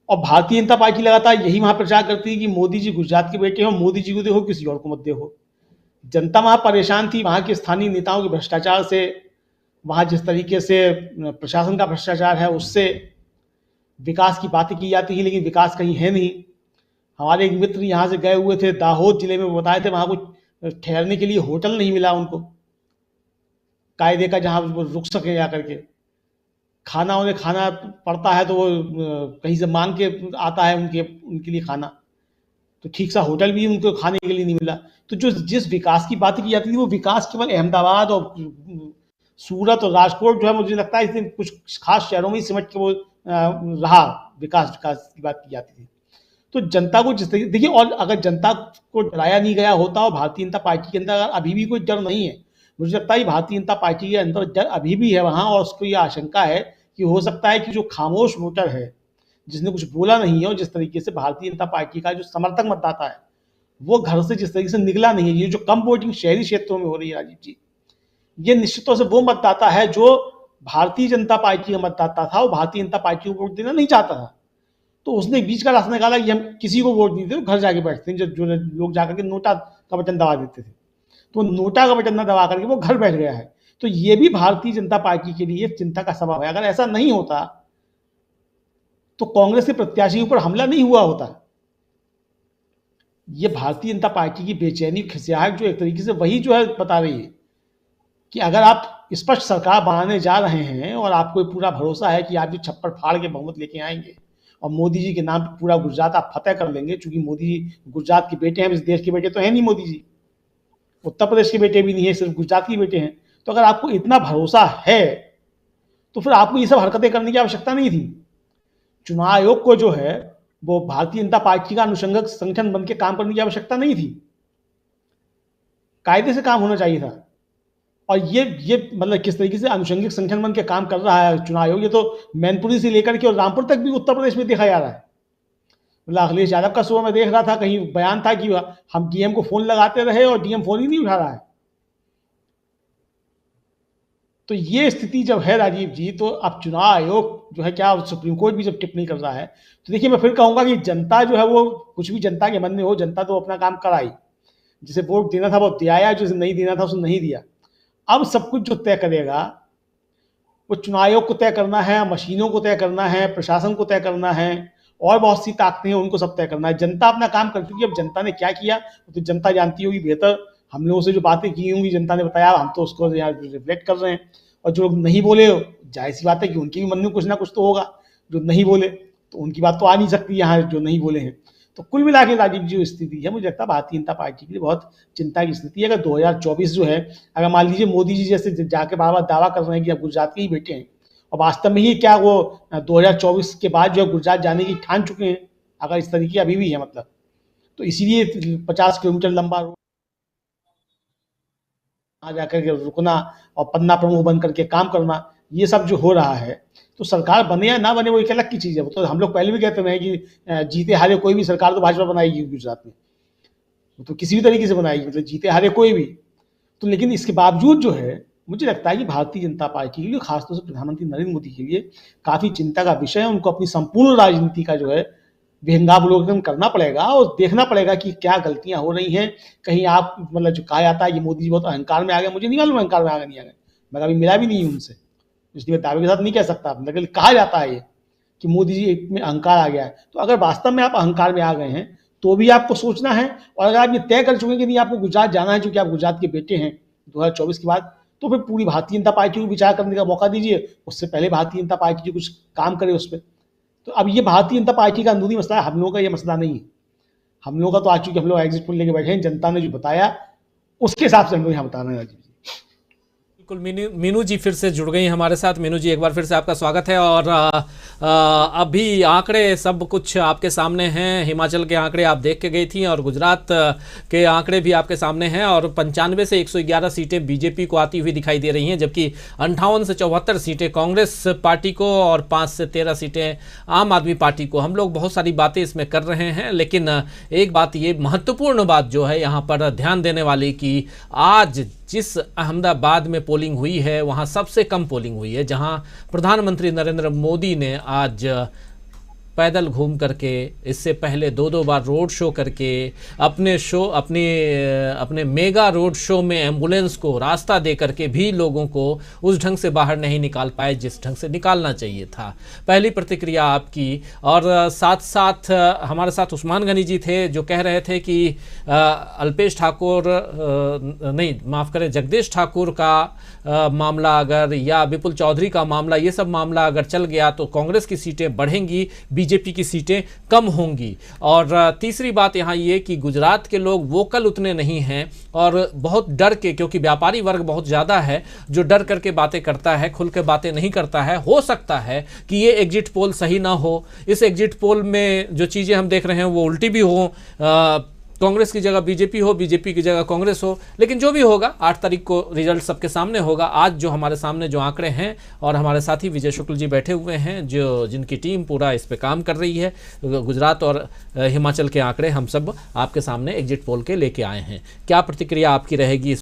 और भारतीय जनता पार्टी लगातार यही वहां प्रचार करती है कि मोदी जी गुजरात के बेटे हो, मोदी जी को देखो, किसी और को मत देखो। जनता वहां परेशान थी वहां के स्थानीय नेताओं के भ्रष्टाचार से, वहां जिस तरीके से प्रशासन का भ्रष्टाचार है उससे। विकास की बातें की जाती है लेकिन विकास कहीं है नहीं। हमारे एक मित्र यहाँ से गए हुए थे दाहोद जिले में, वो बताए थे वहां कुछ ठहरने के लिए होटल नहीं मिला उनको कायदे का, जहां वो रुक सके जा करके। खाना उन्हें खाना पड़ता है तो वो कहीं से मांग के आता है उनके लिए खाना, तो ठीक सा होटल भी उनको खाने के लिए नहीं मिला। तो जो जिस विकास की बात की जाती थी वो विकास केवल अहमदाबाद और सूरत और राजकोट जो है, मुझे लगता है इसलिए कुछ खास शहरों में ही सिमट के वो रहा, विकास की बात की जाती थी। तो जनता को जिस तरीके, देखिए, और अगर जनता को डराया नहीं गया होता और भारतीय जनता पार्टी के अंदर अभी भी कोई डर नहीं है, मुझे लगता है भारतीय जनता पार्टी के अंदर डर अभी भी है वहां, और उसको ये आशंका है कि हो सकता है कि जो खामोश वोटर है, जिसने कुछ बोला नहीं है, और जिस तरीके से भारतीय जनता पार्टी का जो समर्थक मतदाता है वो घर से जिस तरीके से निकला नहीं है, ये जो कम वोटिंग शहरी क्षेत्रों में हो रही है राजीव जी, ये निश्चित तौर से वो मतदाता है जो भारतीय जनता पार्टी का मतदाता था, वो भारतीय जनता पार्टी को वोट देना नहीं चाहता था, तो उसने बीच का रास्ता निकाला कि हम किसी को वोट नहीं देते, घर जाके बैठते हैं। जो लोग जाकर के नोटा का बटन दबा देते थे, तो नोटा का बटन न दबा करके वो घर बैठ गया है। तो ये भी भारतीय जनता पार्टी के लिए चिंता का सबब है। अगर ऐसा नहीं होता तो कांग्रेस के प्रत्याशी के ऊपर हमला नहीं हुआ होता। ये भारतीय जनता पार्टी की बेचैनी, खिसियाहट जो एक तरीके से वही जो है बता रही है कि अगर आप स्पष्ट सरकार बनाने जा रहे हैं और आपको पूरा भरोसा है कि आप जो छप्पर फाड़ के बहुमत लेके आएंगे और मोदी जी के नाम पे पूरा गुजरात आप फतेह कर लेंगे, चूंकि मोदी जी गुजरात के बेटे हैं, इस देश के बेटे तो हैं नहीं मोदी जी, उत्तर प्रदेश के बेटे भी नहीं है, सिर्फ गुजरात के बेटे हैं। तो अगर आपको इतना भरोसा है तो फिर आपको ये सब हरकतें करने की आवश्यकता नहीं थी। चुनाव आयोग को जो है वो भारतीय जनता पार्टी का अनुषंगक संगठन बन के काम करने की आवश्यकता नहीं थी, कायदे से काम होना चाहिए था। और ये मतलब किस तरीके से अनुषंगिक संगठन बन के काम कर रहा है चुनाव आयोग, ये तो मैनपुरी से लेकर के और रामपुर तक भी उत्तर प्रदेश में देखा जा रहा है। मतलब अखिलेश यादव का सुबह में देख रहा था, कहीं बयान था कि हम डीएम को फोन लगाते रहे और डीएम फोन ही नहीं उठा रहा है। तो ये स्थिति जब है राजीव जी, तो अब चुनाव आयोग जो है, क्या सुप्रीम कोर्ट भी जब टिप्पणी कर रहा है, तो देखिए मैं फिर कहूंगा कि जनता जो है वो कुछ भी जनता के मन में हो, जनता तो अपना काम कराई, जिसे वोट देना था वो दिया, जिसे नहीं देना था उसे नहीं दिया। अब सब कुछ जो तय करेगा वो चुनाव आयोग को तय करना है, मशीनों को तय करना है, प्रशासन को तय करना है, और बहुत सी ताकतें हैं उनको सब तय करना है। जनता अपना काम कर चुकी है, अब जनता ने क्या किया तो जनता जानती होगी बेहतर। हम लोगों से जो बातें की होंगी जनता ने बताया, हम तो उसको यहाँ रिफ्लेक्ट कर रहे हैं। और जो लोग नहीं बोले, जाहिर सी बात है कि उनके भी मन में कुछ ना कुछ तो होगा। जो नहीं बोले तो उनकी बात तो आ नहीं सकती यहाँ, जो नहीं बोले हैं। तो कुल मिला के राजीव जी जो स्थिति है, मुझे लगता है भारतीय जनता पार्टी के लिए बहुत चिंता की स्थिति है। अगर 2024 जो है, अगर मान लीजिए मोदी जी जैसे जाके बार बार दावा कर रहे हैं कि अब गुजरात के ही बेटे हैं, और वास्तव में ही क्या वो 2024 के बाद जो है गुजरात जाने की ठान चुके हैं, अगर इस तरीके अभी भी है मतलब, तो इसीलिए 50 किलोमीटर लंबा रोड आ जाकर के रुकना और पन्ना प्रमुख बन करके काम करना, ये सब जो हो रहा है, तो सरकार बने या ना बने वो एक अलग की चीज़ है। वो तो हम लोग पहले भी कहते रहे कि जीते हारे कोई भी सरकार तो भाजपा बनाएगी गुजरात में, वो तो किसी भी तरीके से बनाएगी, मतलब जीते हारे कोई भी। तो लेकिन इसके बावजूद जो है, मुझे लगता है कि भारतीय जनता पार्टी के लिए, खासतौर से प्रधानमंत्री नरेंद्र मोदी के लिए काफ़ी चिंता का विषय है। उनको अपनी संपूर्ण राजनीति का जो है विहंगावलोकन करना पड़ेगा और देखना पड़ेगा कि क्या गलतियां हो रही हैं। कहीं आप मतलब जो कहा जाता है कि मोदी जी बहुत अहंकार में आ गए, मुझे नहीं मालूम अहंकार में आ गए नहीं आ गए, मैं कभी मिला भी नहीं हूं उनसे, इसलिए मैं दावे के साथ नहीं कह सकता, लेकिन कहा जाता है ये कि मोदी जी में अहंकार आ गया है। तो अगर वास्तव में आप अहंकार में आ गए हैं तो भी आपको सोचना है, और अगर आप ये तय कर चुके हैं कि नहीं आपको गुजरात जाना है, चूंकि आप गुजरात के बेटे हैं 2024 के बाद, तो फिर पूरी भारतीय जनता पार्टी को विचार करने का मौका दीजिए। उससे पहले भारतीय जनता पार्टी जो कुछ काम करे उस पर। तो अब ये भारतीय जनता पार्टी का अंदरूनी मसला है, हम लोगों का ये मसला नहीं है। हम लोगों का तो आज चूंकि हम लोग एग्जिट पोल लेके बैठे हैं, जनता ने जो बताया उसके हिसाब से हम लोग यहाँ बता रहे हैं। बिल्कुल, मीनू जी फिर से जुड़ गई हमारे साथ। मीनू जी, एक बार फिर से आपका स्वागत है। और अभी आंकड़े सब कुछ आपके सामने हैं। हिमाचल के आंकड़े आप देख के गई थी और गुजरात के आंकड़े भी आपके सामने हैं, और 95 से 111 सीटें बीजेपी को आती हुई दिखाई दे रही हैं, जबकि 58 से 74 सीटें कांग्रेस पार्टी को और 5 से 13 सीटें आम आदमी पार्टी को। हम लोग बहुत सारी बातें इसमें कर रहे हैं, लेकिन एक बात, ये महत्वपूर्ण बात जो है यहाँ पर ध्यान देने वाली, कि आज जिस अहमदाबाद में पोलिंग हुई है वहाँ सबसे कम पोलिंग हुई है, जहाँ प्रधानमंत्री नरेंद्र मोदी ने आज पैदल घूम करके, इससे पहले 2-2 बार रोड शो करके, अपने मेगा रोड शो में एम्बुलेंस को रास्ता दे करके भी लोगों को उस ढंग से बाहर नहीं निकाल पाए जिस ढंग से निकालना चाहिए था। पहली प्रतिक्रिया आपकी। और साथ साथ हमारे साथ उस्मान गनी जी थे, जो कह रहे थे कि अल्पेश ठाकुर नहीं, माफ़ करें, जगदीश ठाकुर का मामला अगर, या विपुल चौधरी का मामला, ये सब मामला अगर चल गया तो कांग्रेस की सीटें बढ़ेंगी, बीजेपी की सीटें कम होंगी। और तीसरी बात यहाँ ये कि गुजरात के लोग वोकल उतने नहीं हैं, और बहुत डर के, क्योंकि व्यापारी वर्ग बहुत ज़्यादा है जो डर करके बातें करता है, खुल के बातें नहीं करता है। हो सकता है कि ये एग्जिट पोल सही ना हो, इस एग्जिट पोल में जो चीज़ें हम देख रहे हैं वो उल्टी भी हो, कांग्रेस की जगह बीजेपी हो, बीजेपी की जगह कांग्रेस हो। लेकिन जो भी होगा, 8 तारीख को रिजल्ट सबके सामने होगा। आज जो हमारे सामने जो आंकड़े हैं, और हमारे साथी विजय शुक्ल जी बैठे हुए हैं, जिनकी टीम पूरा इस पे काम कर रही है, गुजरात और हिमाचल के आंकड़े हम सब आपके सामने एग्जिट पोल के लेके आए हैं। क्या प्रतिक्रिया आपकी रहेगी?